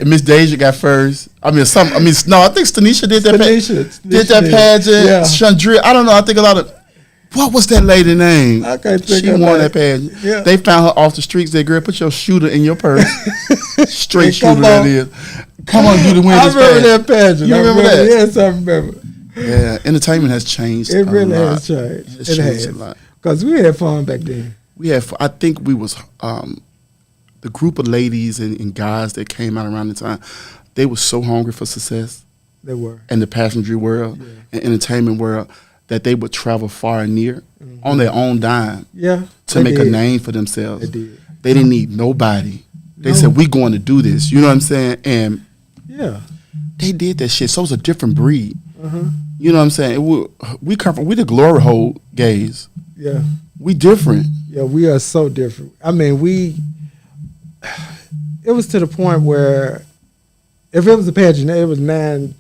Miss Deja got first. I think Stanisha did that. Tanisha Did that did. pageant. Yeah. Chandria. I don't know. I think a lot of. What was that lady name? I can't think She of won her that pageant. Yeah. They found her off the streets. They girl, put your shooter in your purse. Straight Hey, shooter come that on. is. Come on, you to win I this remember pageant. that pageant. You I remember that? Yes, I remember. Yeah, entertainment has changed. It really a lot. has changed. It's It changed has. a lot. Because we had fun back then. We had. I think we was the group of ladies and guys that came out around the time. They were so hungry for success They were. in the passenger world Yeah. and entertainment world that they would travel far and near on their own dime Yeah. to they make a did. name for themselves. They did. They didn't need nobody. They No. said, "We going to do this." You know what I'm saying? And Yeah. they did that shit. So it's a different breed. Uh-huh. You know what I'm saying? We come from, we the glory hole gays. Yeah. We different. Yeah, we are so different. I mean, it was to the point where if it was a pageant, it was 9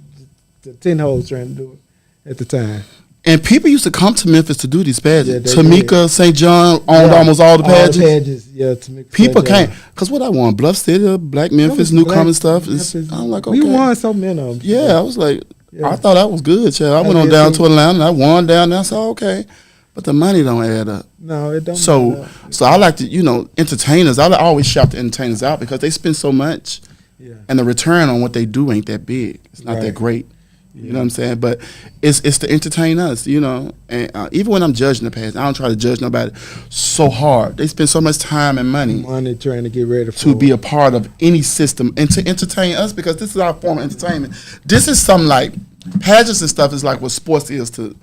to 10 hoes trying to do it at the time. And people used to come to Memphis to do these pageants. Yeah, they Tamika St. John owned Yeah. almost all the pageants. Yeah, to make People came. Because what I won, Bluff City, Black Memphis, newcomer stuff. I'm like, okay. We won so many of them. Yeah, I was like, Yeah. I thought that was good, child. I went on did down too. to Atlanta and I won down there. I said, okay. But the money don't add up. No, it don't. So I like to, entertainers, I always shout the entertainers out because they spend so much yeah. and the return on what they do ain't that big. It's not that Right. great. You know what I'm saying? But it's to entertain us, And even when I'm judging the past, I don't try to judge nobody so hard. They spend so much time and money Money trying to get ready for to be a part of any system and to entertain us because this is our form of entertainment. This is something like pageants and stuff is like what sports is to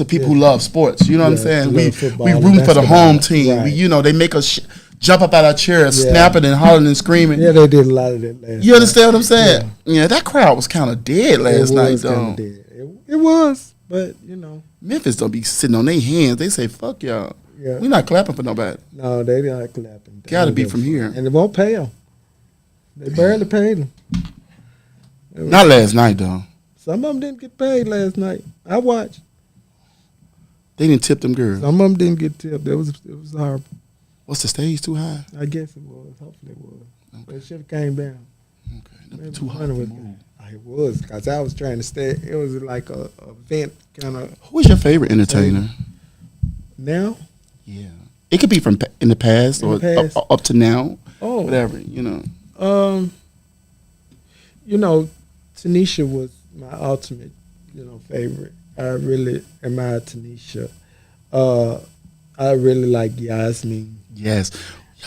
people who love sports. You know what I'm Yeah, saying? who We love football we and root for the home basketball. team. Right. They make us jump up out our chairs, Yeah. snapping and hollering and screaming. Yeah, they did a lot of that last You understand what I'm saying? Yeah, that crowd was kind of dead last night, kinda though. dead. It was, but Memphis don't be sitting on their hands. They say, "Fuck y'all, yeah. we not clapping for nobody." No, they not clapping. Gotta be from here. And they won't pay them. They barely paid them. Not last night though. Some of them didn't get paid last night. I watched. They didn't tip them girls. Some of them didn't get tipped. It was horrible. What's the stage too high? I guess it was. Hopefully it was. But it should have came down. Okay, Maybe too high. 100 was- It was because I was trying to stay. It was like a vent kind of. Who is your favorite entertainer? Now? Yeah, it could be from in the past In or the past. Up to now, Oh. whatever. Tanisha was my ultimate, favorite. I really admire Tanisha. I really like Yasmin. Yes.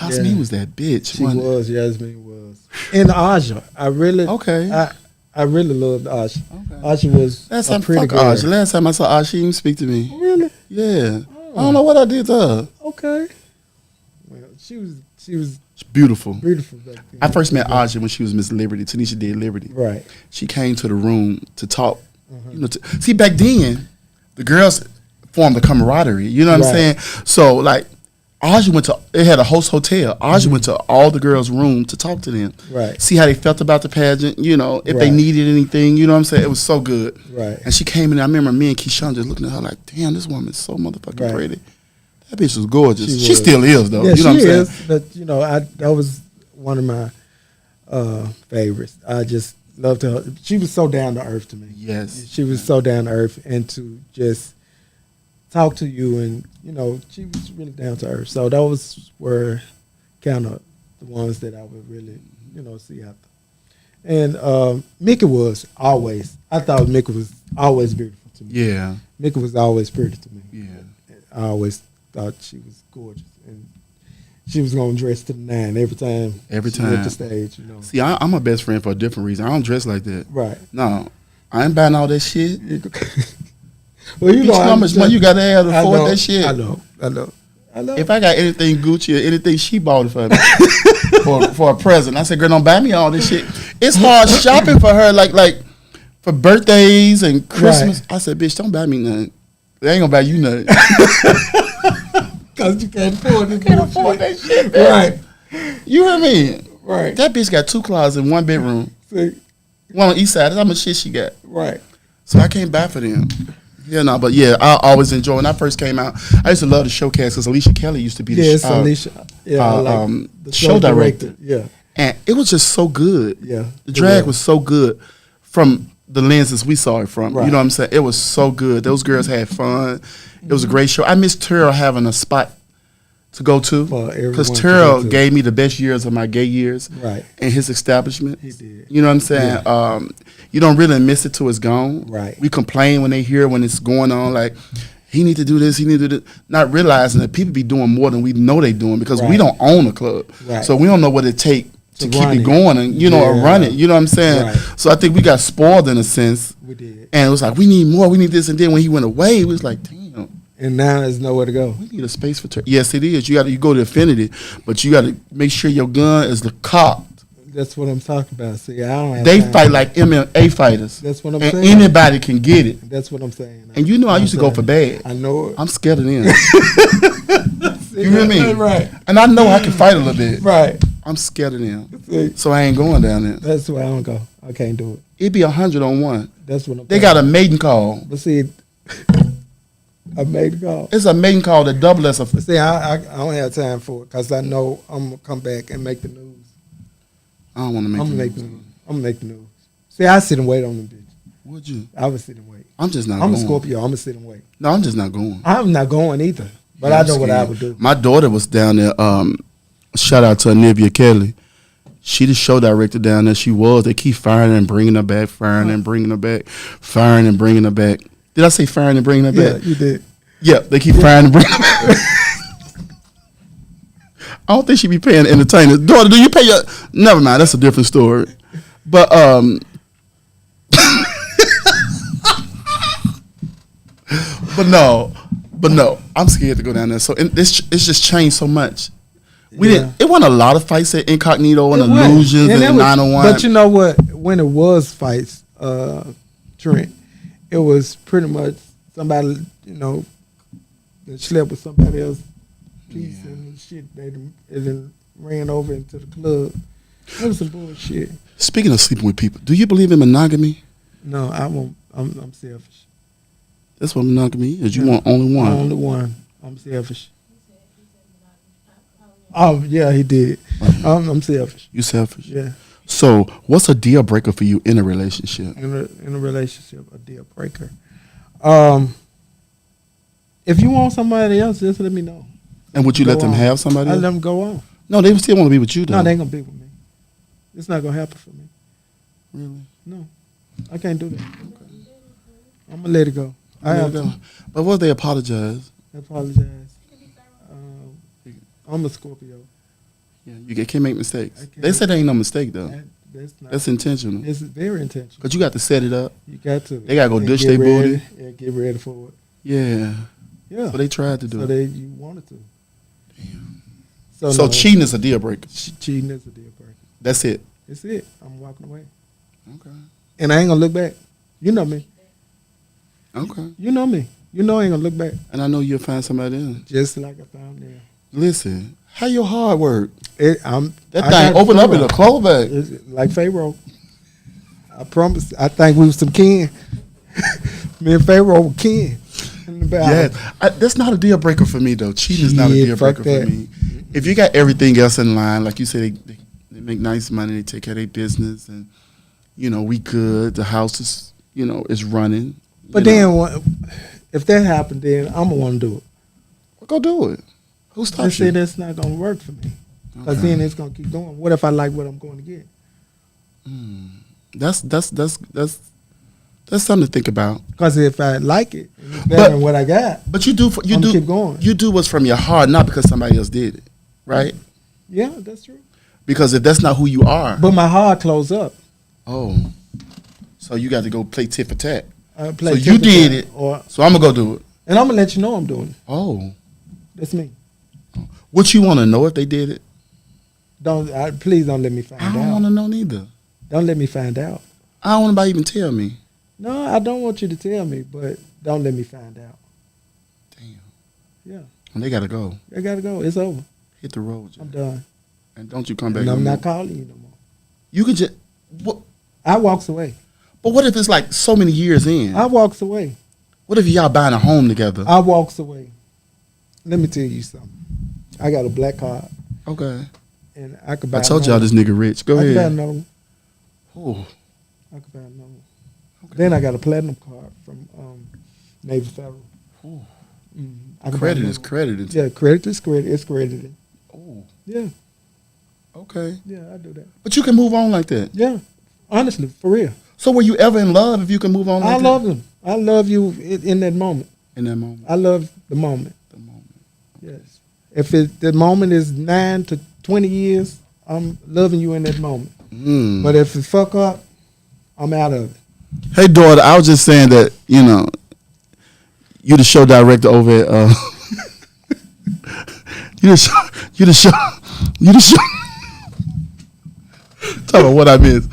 Yasmin Yeah. was that bitch. She wasn't it? was. Yasmin was. And Aja. Okay. I really loved Aja. Okay. Aja was Last a time, pretty fuck girl. Aja. Last time I saw Aja, she didn't speak to me. Really? Yeah. Oh. I don't know what I did to her. Okay. Well, she was She's beautiful. beautiful back then. I first met Aja when she was Miss Liberty. Tanisha did Liberty. Right. She came to the room to talk. Uh-huh. You know, see, back then, the girls formed a camaraderie. You know what I'm Right. saying? So, like, Aja went to, it had a host hotel. Aja went to all the girls' room to talk to them. Right. See how they felt about the pageant, you know, if they Right. needed anything, you know what I'm saying? It was so good. Right. And she came in, I remember me and Keyshawn just looking at her like, damn, this woman is so motherfucking Right. pretty. That bitch was gorgeous. She She was. still is, though. Yeah, you know she what I'm is. saying? But that was one of my favorites. I just loved her. She was so down to earth to me. Yes. She was so down to earth, and to just talk to you, and she was really down to earth. So those were kind of the ones that I would really, see after. And Mickey was always. I thought Mickey was always beautiful to me. Yeah. Mickey was always pretty to me. Yeah. I always thought she was gorgeous, and she was gonna dress to the nine every time. Every she went time. to stage. See, I'm a best friend for a different reason. I don't dress like that. Right. No. I ain't buying all that shit. Well, Bitch, how much money you got to have to I afford know, that shit? I know. If I got anything Gucci or anything she bought it for me for a present, I said, girl, don't buy me all this shit. It's hard shopping for her, like for birthdays and Christmas. Right. I said, bitch, don't buy me nothing. They ain't gonna buy you nothing. Because you can't afford it. Can't afford that shit, bitch. Right. You hear me? Right. That bitch got 2 closets in 1 bedroom. See, One on each side. That's how much shit she got. right. So I can't buy for them. Yeah, no, but yeah, I always enjoy. When I first came out, I used to love the showcase because Alicia Kelly used to be the Yes, Alicia. Yeah, I like the show director. Yeah. And it was just so good. Yeah. The drag was so good from the lenses we saw it from. Right. You know what I'm saying? It was so good. Those girls had fun. It was a great show. I miss Terrell having a spot to go to For everyone because to Terrell go to. gave me the best years of my gay years Right. in his establishment. He did. You know what I'm saying? You don't really miss it till it's gone. Right. We complain when they hear when it's going on, like, he need to do this, he need to do this. Not realizing that people be doing more than we know they doing because we Right. don't own a club. Right. So we don't know what it take to keep run it it. going and, or Yeah. run it. You know what I'm saying? Right. So I think we got spoiled in a sense. We did. And it was like, we need more, we need this. And then when he went away, it was like, damn. And now there's nowhere to go. We need a space for yes, it is. You go to Affinity, but you got to make sure your gun is the cocked. That's what I'm talking about. See, I don't have They time. fight like MMA fighters. That's what I'm and saying. anybody can get it. That's what I'm saying. And you know, I used to go for bad. I know it. I'm scared of them. You hear me? Right. And I know I can fight a little bit. Right. I'm scared of them. See, So I ain't going down there. that's why I don't go. I can't do it. It'd be 100 on one. That's what I'm They saying. got a maiden call. But see, I made the call. It's a maiden call that double as a. But see, I don't have time for it because I know I'm going to come back and make the news. I don't want to make. I'm going to the make the news. news. I'm going to make the news. See, I sit and wait on them bitches. Would you? I would sit and wait. I'm just not I'm going. a Scorpio. I'm going to sit and wait. No, I'm just not going. I'm not going either. But Yeah, I I'm know what I scared. would do. My daughter was down there. Shout out to Anivia Kelly. She the show director down there. She was. They keep firing and bringing her back, firing and bringing her back, firing and bringing her back. Did I say firing and bringing her Yeah, back? you did. Yeah, they keep firing and bringing her back. I don't think she be paying entertainers. Daughter, do you pay your? Never mind. That's a different story. But but no, I'm scared to go down there. So it's just changed so much. We Yeah. didn't. It wasn't a lot of fights at Incognito and It wasn't. Illusions and it was- 901. But you know what? When it was fights, Trent, it was pretty much somebody, that slept with somebody else piece Yeah. and shit. It done ran over into the club. It was some bullshit. Speaking of sleeping with people, do you believe in monogamy? No, I won't. I'm selfish. That's what monogamy is. You Yeah. want only one. Only one. I'm selfish. Oh yeah, he did. I'm selfish. You selfish. Yeah, So, what's a deal breaker for you in a relationship? in a relationship, a deal breaker. If you want somebody else, just let me know. And would you Go let them on. have somebody I else? let them go on. No, they still want to be with you, though. No, they ain't gonna be with me. It's not gonna happen for me. Really? No, I can't do that. I'm gonna let it go. I have to. But what if they apologize? I apologize. I'm a Scorpio. Yeah, you can't make mistakes. I can't. They said there ain't no mistake though. That's not. That's intentional. It's very intentional. But you got to set it up. You got to. They gotta go And dish get they ready. booty. Yeah, get ready for it. Yeah. Yeah. So they tried to do So it. they you wanted to. Damn. So, So no, cheating is a deal breaker. cheating is a deal breaker. That's it. It's it. I'm walking away, Okay. and I ain't gonna look back. You know me. Okay. You know me. You know I ain't gonna look back. And I know you'll find somebody else. Just like I found them. Listen, how your hard work? That That I thing got open up in Pharaoh. a clothes bag. It's like Pharaoh. I promise. I think we was some kin. Me and Pharaoh were kin. In the battle. Yeah, that's not a deal breaker for me though. Cheating is not a Shit, deal fuck breaker for that. me. If you got everything else in line, like you said, they make nice money, they take care of their business, and we good. The house is is running. But then, if that happened, then I'm gonna want to do it. Well, go do it. Who I stops say you? that's not gonna work for me. Because Okay. then it's gonna keep going. What if I like what I'm going to get? That's something to think about. Because if I like it, and it's better than what I got. But you do I'ma keep going. You do what's from your heart, not because somebody else did it, right? Yeah, that's true. Because if that's not who you are, But my heart closed up. oh, so you got to go play tit for tat. I play So you did it. or So I'm gonna go do it. and I'm gonna let you know I'm doing it. Oh, That's me. what you want to know if they did it? Please don't let me find I don't out. want to know neither. Don't let me find out. I don't want anybody even tell me. No, I don't want you to tell me, but don't let me find out. Damn. Yeah, And they gotta go. I gotta go. It's over. Hit the road, I'm Jack. done. And don't you come back. And no I'm more. not calling you no more. You could just. What? I walks away. But what if it's like so many years in? I walks away. What if y'all buying a home together? I walks away. Let me tell you something. I got a black card, Okay. and I could buy. I told y'all another this nigga rich. Go one. I could buy ahead. another one. Oh, I could buy another one. Then I got a platinum card from Navy Federal. Ooh. I could buy credit another is one. credited. Yeah, credit is credit. It's credited. Oh, Yeah, okay. yeah, I do that. But you can move on like that. Yeah, honestly, for real. So were you ever in love if you can move on like I that? love them. I love you in that moment. In that moment. I love the moment. The moment. Yes. If the moment is 9 to 20 years, I'm loving you in that moment. Mm. But if it fuck up, I'm out of it. Hey, daughter, I was just saying that, you the show director over at, you the show, talk about what I missed.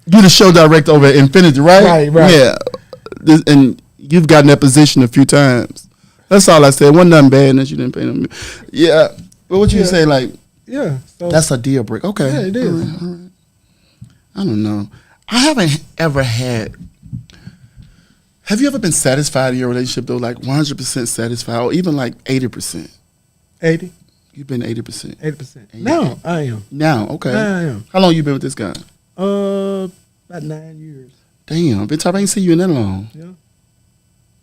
You the show director over at Infinity, right? Right. Yeah. And you've gotten that position a few times. That's all I said. Wasn't nothing bad that you didn't pay them. Yeah. But what you Yeah. say, like, Yeah. So that's a deal break. Okay. Yeah, it is. All right. I don't know. I haven't ever had. Have you ever been satisfied in your relationship though, like 100% satisfied, or even like 80%? 80, You've been 80%. 80%. And No, I am. Now, okay. I am. How long you been with this guy? About 9 years. Damn, bitch, I ain't seen you in that long. Yeah.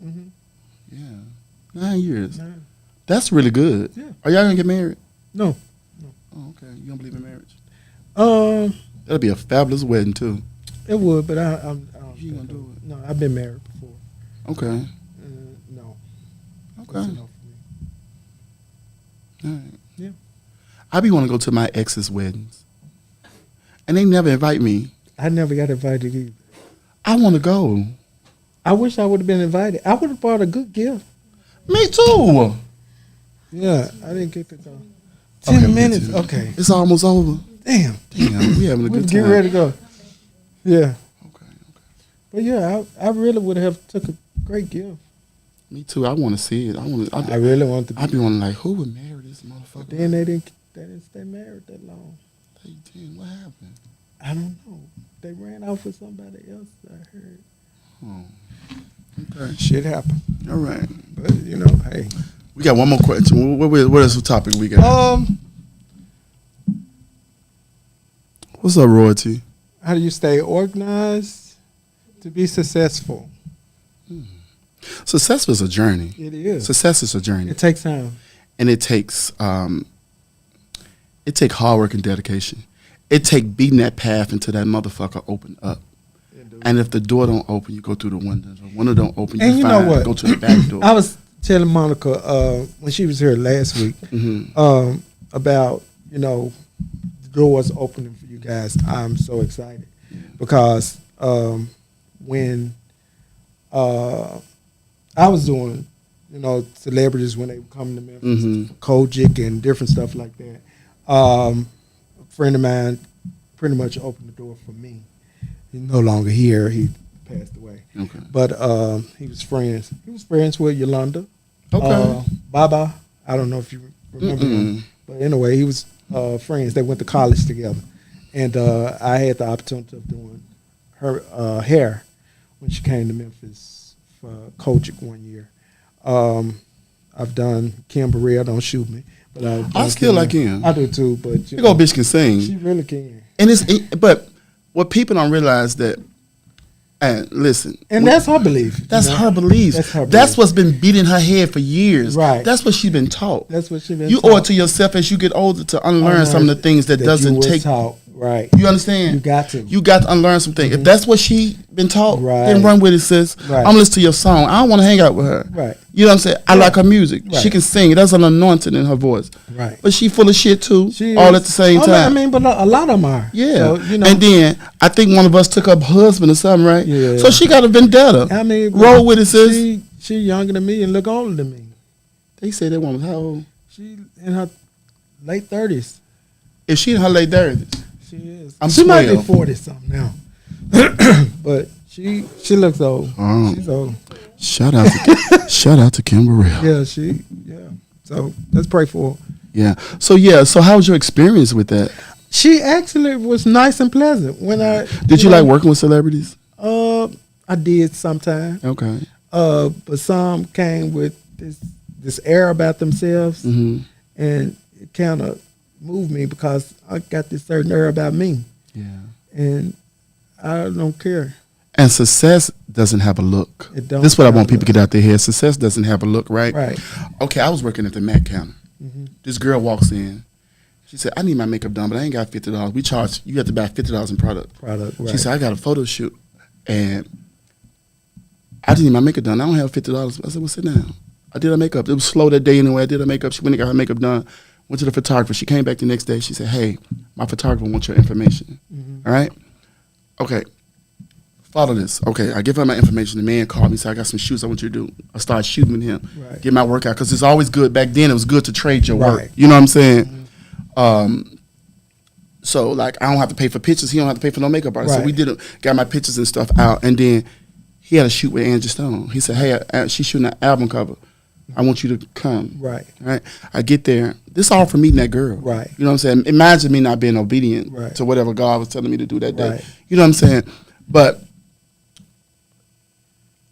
Mm-hmm. Yeah, 9 years. 9. That's really good. Yeah. Are y'all gonna get married? No. Oh, okay. You don't believe in marriage? Um, That'll be a fabulous wedding too. it would, but I don't You think gonna do it. No, I've been married before. Okay. No. Okay. That's enough for me. All right. Yeah. I be want to go to my ex's weddings, and they never invite me. I never got invited either. I want to go. I wish I would have been invited. I would have brought a good gift. Me too. Yeah, I didn't get to go. Okay, 10 me minutes. too. Okay. It's almost over. Damn. Damn, we having a We good get time. ready to go. Yeah. Okay. But yeah, I really would have took a great gift. Me too. I want to see it. I want to. I really want to be. I be wanting like, who would marry this But motherfucker? then they didn't stay married that long. Hey, damn, what happened? I don't know. They ran off with somebody else, I heard. Oh. Okay. Shit happened. All right. But hey. We got one more question. What is the topic we got? What's up, Royalty? How do you stay organized to be successful? Success is a journey. It is. Success is a journey, It takes time. and it takes hard work and dedication. It take beating that path until that motherfucker open up. And if the door don't open, you go through the window. If the window don't open, And you know what? go to the back door. I was telling Monica when she was here last week about the doors opening for you guys. I'm so excited because when I was doing celebrities when they were coming to Memphis, Kojic and different stuff like that. A friend of mine pretty much opened the door for me. He's no longer here. He passed away. Okay. But he was friends. He was friends with Yolanda. Okay. Baba. I don't know if you remember him. But anyway, he was friends. They went to college together. And I had the opportunity of doing her hair when she came to Memphis for Kojic one year. I've done Kim Burrell, don't shoot me. But I still like him. I do too, but You go, bitch can sing. she really can. And but what people don't realize that, and listen, And that's her belief. that's her beliefs. That's her That's belief. what's been beating her head for years. Right. That's what she's been taught. That's what she been You owe it to yourself as you get older to unlearn some of the things that doesn't take. taught. Right. You understand? You got to. You got to unlearn some things. If that's what she been taught, Right. then run with it, sis. Right. I'm listening to your song. I don't want to hang out with her. Right. You know what I'm saying? I like her music. Right. She can sing. There's an anointing in her voice. Right. But she full of shit too. She all is- at the same Oh, time. I mean, but a lot of them are. Yeah. So, And then I think one of us took up husband or something, right? Yeah. So she got a vendetta. I mean, Roll with it, sis. She younger than me and look older than me. They say that woman was how old? She in her late 30s. If she in her late 30s. She is. I'm she might be 12. 40 something now. But she looks old. Oh. She's old. Shout out to Kim Burrell. Yeah. So let's pray for her. Yeah. So how was your experience with that? She actually was nice and pleasant when I. Did you like working with celebrities? I did sometimes. Okay. But some came with this air about themselves, Mm-hmm. and it kind of moved me because I got this certain air about me, Yeah. and I don't care. And success doesn't have a look. It don't This is what I have want a people to get out their head. Success doesn't have a look, right? Right. Okay, I was working at the Mac counter. Mm-hmm. This girl walks in. She said, I need my makeup done, but I ain't got $50. We charge, you have to buy $50 in product. Right. She said, I got a photo shoot, and I didn't need my makeup done. I don't have $50. I said, well, sit down. I did her makeup. It was slow that day anyway. I did her makeup. She went and got her makeup done. Went to the photographer. She came back the next day. She said, hey, my photographer wants your information. Mm-hmm. All right? Okay. Follow this. Okay, I give her my information. The man called me, said, I got some shoots I want you to do. I started shooting with him. Right. Get my work out. Because it's always good. Back then, it was good to trade your work. Right. You know what I'm saying? So, like, I don't have to pay for pictures. He don't have to pay for no makeup artist. So Right. we got my pictures and stuff out. And then he had a shoot with Angie Stone. He said, hey, she's shooting an album cover. I want you to come. Right. Right. I get there. This all from meeting that girl. Right. You know what I'm saying? Imagine me not being obedient Right. to whatever God was telling me to do that day. Right. You know what I'm saying? But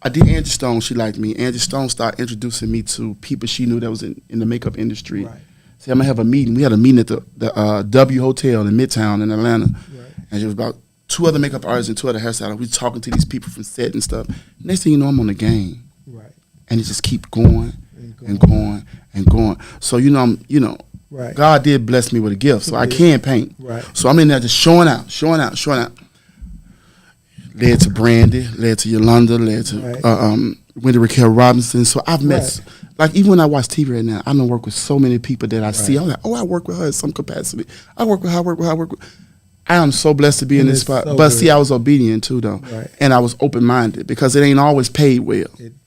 I did Angie Stone. She liked me. Angie Stone started introducing me to people she knew that was in the makeup industry. Right. Say, I'm going to have a meeting. We had a meeting at the W Hotel in Midtown in Atlanta. Right. And there was about 2 other makeup artists and 2 other hairstylists. We talking to these people from set and stuff. Next thing you know, I'm on the game. Right. And it just keep going and going and going. So, Right. God did bless me with a gift, so I did. can paint. Right. So I'm in there just showing out. Led to Brandy, led to Yolanda, led to Right. Wendy Raquel Robinson. So I've met, Right. like even when I watch TV right now, I don't work with so many people that I see. I'm like, oh, I work with her in some capacity. I work with her. I am so blessed to be in And this it's spot. so But good. see, I was obedient too, though. Right. And I was open-minded because it ain't always paid well.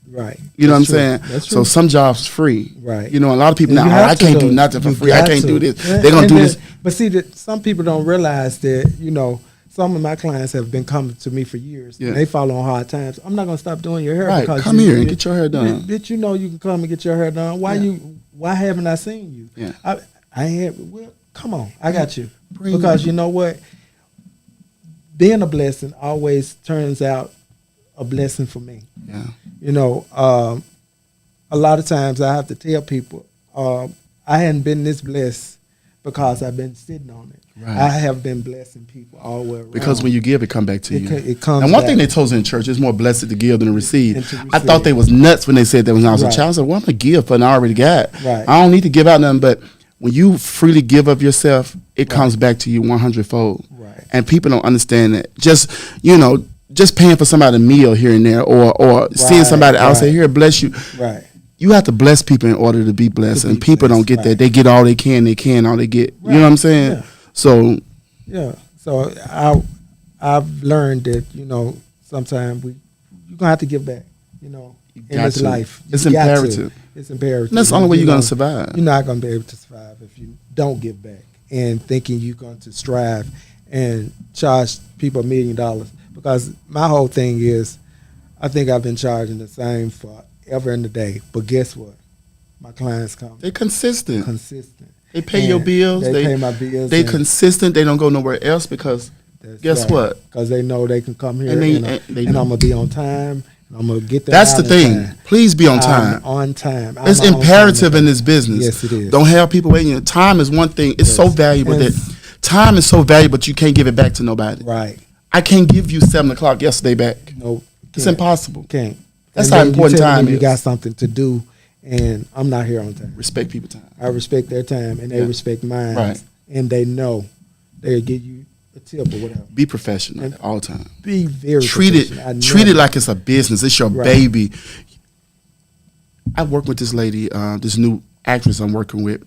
Right. You know what I'm That's true. saying? That's So true. some jobs free. Right. You know, a lot of people And now, you have I to, can't do though. nothing for You free. I got can't to. do this. And- They're gonna and do then- this. But see, some people don't realize that some of my clients have been coming to me for years. Yeah. And they fall on hard times. I'm not gonna stop doing your hair. Right. Because Come here and get your hair done. Bitch, you know you can come and get your hair done. Yeah. Why haven't I seen you? Yeah. I have. Well, come on, I got you. Bring Because it. you know what, being a blessing always turns out a blessing for me. Yeah. You know, a lot of times I have to tell people I hadn't been this blessed because I've been sitting on it. Right. I have been blessing people all the way around. Because when you give, it come back to It you. it comes And one back. thing they told us in church is more blessed to give than to receive. And to I thought receive. they was nuts when they said that when I was a Right. child. I said, well, I'm going to give, but I already got. Right. I don't need to give out nothing. But when you freely give of yourself, it comes back to you 100-fold. Right. And people don't understand that. Just paying for somebody a meal here and there or seeing Right, somebody else say, right. here, bless you. Right. you have to bless people in order to be blessed, To and be people don't blessed, get that. right. They get all they can, all they get. You know what I'm saying? Yeah. So Yeah. So I've learned that, you know, sometimes you're gonna have to give back, you know, You in got this to. life. It's You got to. imperative. It's imperative. and that's the only way You you're gonna know, survive. You're not gonna be able to survive if you don't give back and thinking you're going to strive and charge people $1 million. Because my whole thing is, I think I've been charging the same forever in the day. But guess what? My clients come They're consistent. consistent. They pay your bills. They pay my bills. They and consistent. They don't go nowhere else because that's guess right. what? Because they know they can come here And and, they I'm know. gonna be on time. And I'm gonna get them That's out the in thing. time. Please be on I'm time. on time. It's I'm on imperative time. in this business. Yes, it is. Don't have people waiting. Time is one thing. It's so Yes. valuable And- that time is so valuable, but you can't give it back to nobody. Right. I can't give you 7:00 yesterday back. No. It's can't. impossible. Can't. That's And how then important you tell time me is. You got something to do, and I'm not here on time. Respect people time. I respect their time, and they Yeah. respect mine. Right. And they know they'll give you a tip or whatever. Be professional And- at all time. Be very Treat professional. I it never- like it's a business. It's your Right. baby. I work with this lady, this new actress I'm working with,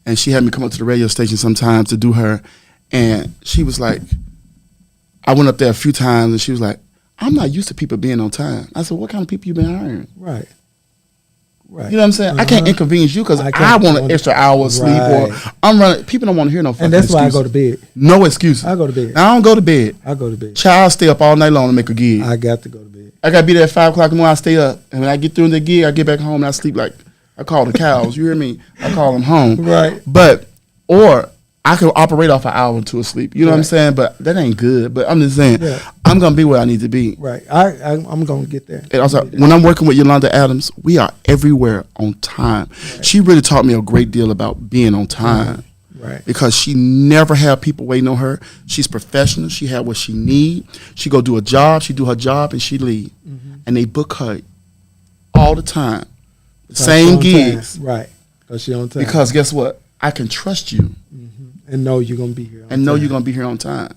and she had me come up to the radio station sometimes to do her, and she was like, I went up there a few times, and she was like, I'm not used to people being on time. I said, what kind of people you been hiring? Right. Right. You know what I'm saying? I can't Uh-huh. inconvenience you because I I can't- want an extra hour of sleep, Right. or I'm running. People don't want to hear no fucking And that's why I excuses. go to bed. No excuses. I go to bed. I don't go to bed. I go to bed. Child stay up all night long to make a gig. I got to go to bed. I gotta be there at 5:00 in the morning. I stay up, and when I get through the gig, I get back home and I sleep like I call the cows. You hear me? I call them home. Right. But or I can operate off an hour or two of sleep. You know what I'm Right. saying? But that ain't good. But I'm just saying, Yeah. I'm gonna be where I need to be. Right. I'm going to get there. And also, when I'm working with Yolanda Adams, we are everywhere on time. She really taught me a great deal about being on time. Right. Because she never had people waiting on her. She's professional. She had what she need. She go do a job. She do her job and she leave. And they book her all the time. Because she Same on gigs. time. Right. Because she on time. Because guess what? I can trust you and know you're going to be here. on and know time. you're gonna be here on time.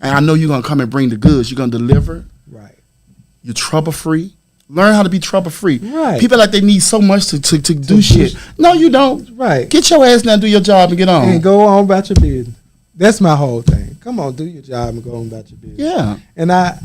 And I know you're gonna come and bring the goods. You're gonna deliver. Right. You're trouble free. Learn how to be trouble free. Right. People like they need so much to do shit. No, you don't. Right. Get your ass down, do your job, and get on. And go on about your business. That's my whole thing. Come on, do your job and go on about your business. Yeah. And I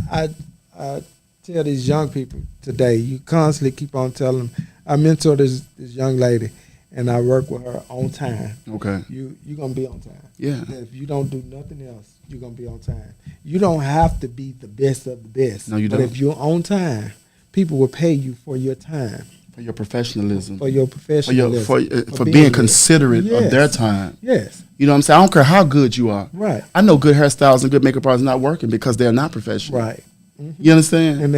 tell these young people today, you constantly keep on telling them. I mentor this young lady, and I work with her on time. Okay. You're gonna be on time. Yeah. If you don't do nothing else, you're gonna be on time. You don't have to be the best of the best. No, you but don't. if you're on time, people will pay you for your time, For your professionalism. for your For professionalism, for being considerate Yes. of their time. Yes. You know what I'm saying? I don't care how good you are. Right. I know good hairstyles and good makeup artists not working because they're not professional. Right. You understand? And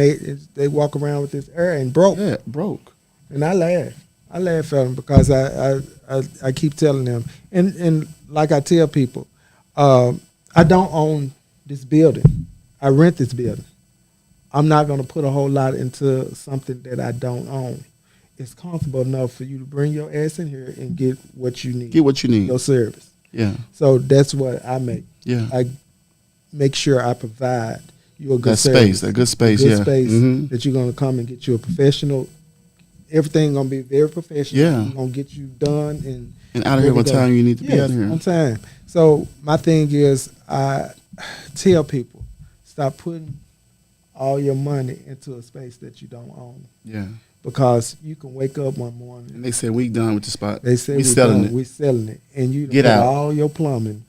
they walk around with this air and broke. Yeah, broke. And I laugh. I laugh at them because I keep telling them. And like I tell people, I don't own this building. I rent this building. I'm not going to put a whole lot into something that I don't own. It's comfortable enough for you to bring your ass in here and get what you need. Get what you need. Your service. Yeah. So that's what I make. Yeah. I make sure I provide you a good That service. space, that good space, Good yeah. space Mhm. that you're going to come and get you a professional. Everything going to be very professional. Yeah. We're going to get you done And out of here ready what to go. time you need to be Yes, out of here. on time. So my thing is, I tell people, stop putting all your money into a space that you don't own, Yeah. because you can wake up one And morning. they said we done with the spot. They say we selling it. We're selling it, and you Get put out. all your plumbing,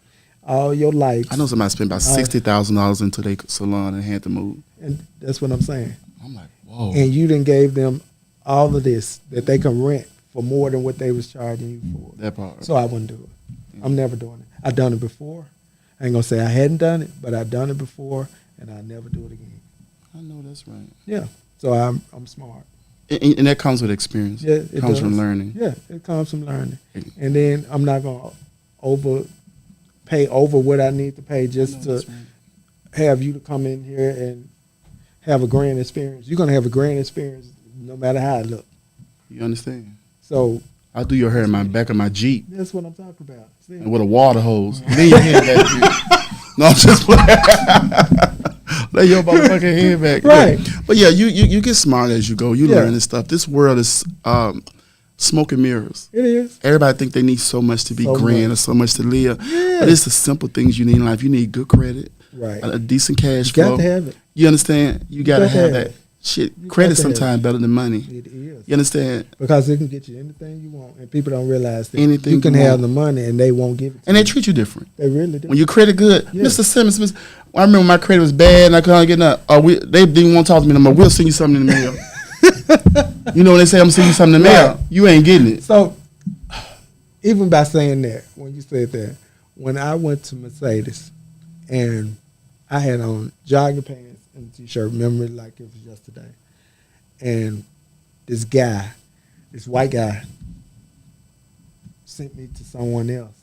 all your lights. I know somebody spent about $60,000 into their salon and had to move. And that's what I'm saying. I'm like, whoa. And you done gave them all of this that they can rent for more than what they was charging you for. That part. So I wouldn't do it. I'm never doing it. I've done it before. I ain't gonna say I hadn't done it, but I've done it before, and I'll never do it again. I know that's right. Yeah. So I'm smart. And that comes with experience. Yeah, it comes does. from learning. Yeah, it comes from learning. And then I'm not gonna pay over what I need to pay just to have you to come in here and have a grand experience. You're gonna have a grand experience no matter how it looks. You understand? So I do your hair in my back of my Jeep that's what I'm talking about. See? and with a water hose. Lay your head back. Dude. No, I'm just playing. Lay your motherfucking head back. Right. Yeah. But yeah, you get smart as you go. You Yeah. learn this stuff. This world is Smoke and mirrors. It is. Everybody think they need so much to be So grand much. or so much to live. Yeah. But it's the simple things you need in life. You need good credit, Right. a decent cash You got flow. to have it. You understand? You got to got to have have that. it. Shit, You got credit to have sometimes better than money. It is. You understand? Because it can get you anything you want, and people don't realize that Anything you can you have want. the money and they won't give it to And they you. treat you different. They really do. When your credit good, Yeah. Mr. Simmons, I remember my credit was bad and I couldn't get nothing. They didn't want to talk to me no more. We'll send you something in the mail. You know when they say I'm gonna send you something in the mail, Right. you ain't getting it. So, even by saying that, when you said that, when I went to Mercedes and I had on jogging pants and a t-shirt, remember it like it was yesterday, and this guy, this white guy, sent me to someone else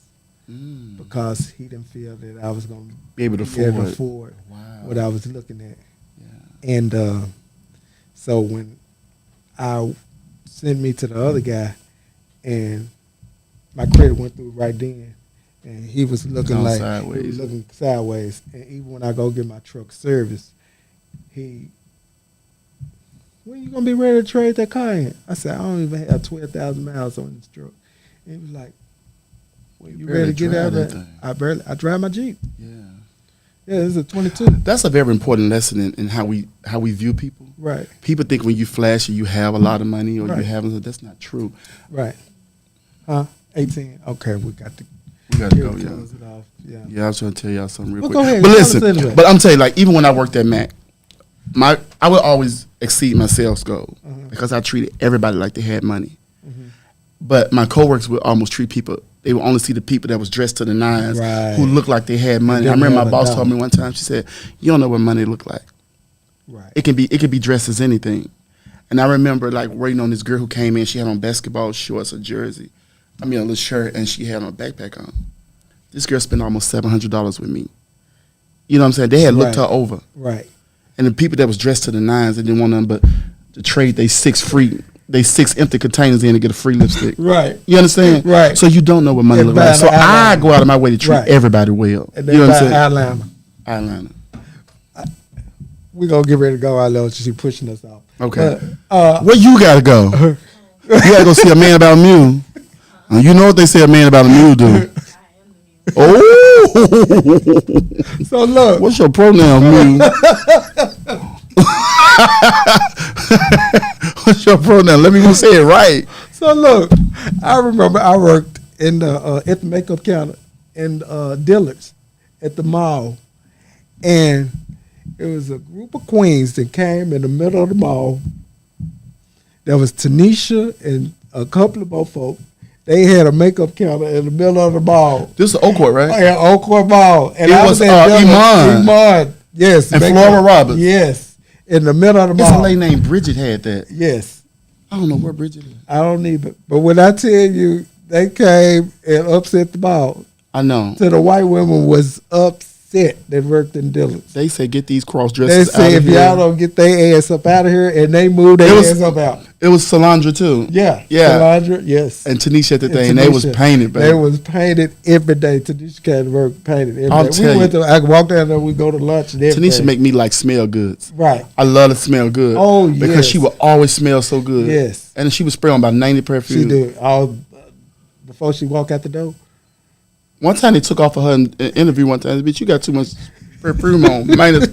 because he didn't feel that I was going to Be able to be able to afford. afford Wow. what I was looking at. Yeah. And so when I sent me to the other guy, and my credit went through right then, and he was looking Gone like sideways. he was looking sideways. And even when I go get my truck serviced, when you gonna be ready to trade that car in? I said, I don't even have 12,000 miles on this truck. And he was like, when you ready to get out of drive that? that thing. I drive my Jeep. Yeah. Yeah, this is a 22. That's a very important lesson in how we view people. Right, People think when you flashy, you have a lot of money or Right. you have. That's not true. right. Huh? 18. Okay, we got to We gotta go. Yeah. close it off. Yeah. Yeah, I was trying to tell y'all something real Well, quick. go ahead. But Tell listen, us anyway. but I'm telling you, like even when I worked at Mac, I would always exceed my sales goal because I treated everybody like they had money. But my coworkers would almost treat people. They would only see the people that was dressed to the nines, Right. who looked like they had money. I Didn't remember have my a boss dollar. told me one time. She said, "You don't know what money look like. Right. It can be dressed as anything." And I remember like waiting on this girl who came in. She had on basketball shorts, a jersey, a little shirt, and she had on a backpack on. This girl spent almost $700 with me. You know what I'm saying? They had looked Right. her over. Right. And the people that was dressed to the nines, they didn't want nothing but to trade they 6 empty containers in to get a free lipstick. Right. You understand? Right. So you don't know what money look like. Everybody So I eyeliner. go out of my way to treat Right. everybody well. And You then know what by I'm saying? Eyeliner. Eyeliner. We're going to get ready to go. I know she's pushing us off. Okay. But, Where you gotta go? You gotta go see a man about a mule. You know what they say a man about a mule do? Oh, so look. what's your pronoun, mule? What's your pronoun? Let me go say it right. So look, I remember I worked in the at the makeup counter in Dillard's at the mall, and it was a group of queens that came in the middle of the mall. There was Tanisha and a couple of more folk. They had a makeup counter in the middle of the mall. This is Oak Court, right? At Oak Court Mall, and It I was, at Dillard's. Iman. Yes, And makeup- Flora Roberts. Yes, in the middle of the This mall. lady named Bridget had that. Yes. I don't know where Bridget is. I don't need it. But when I tell you, they came and upset the ball. I know. So the white women was upset that worked in Dillard's. They say get these cross They dresses out say of if here. y'all don't get their ass up out of here, and they moved their It was- ass up out. It was Solandra too. Yeah. Yeah. Solandra, yes. And Tanisha at the And thing. And they was Tanisha. painted, They baby. was painted every day. Tanisha came to work painted every I'll day. tell We went you. to, I could walk down there, we go to lunch and everything. Tanisha make me like smell goods. Right. I love to smell good. Oh, Because yes. she would always smell so good. Yes. And she would spray on about 90 perfumes. She did all before she walk out the door. One time they took off of her interview one time. Bitch, you got too much perfume on. -5.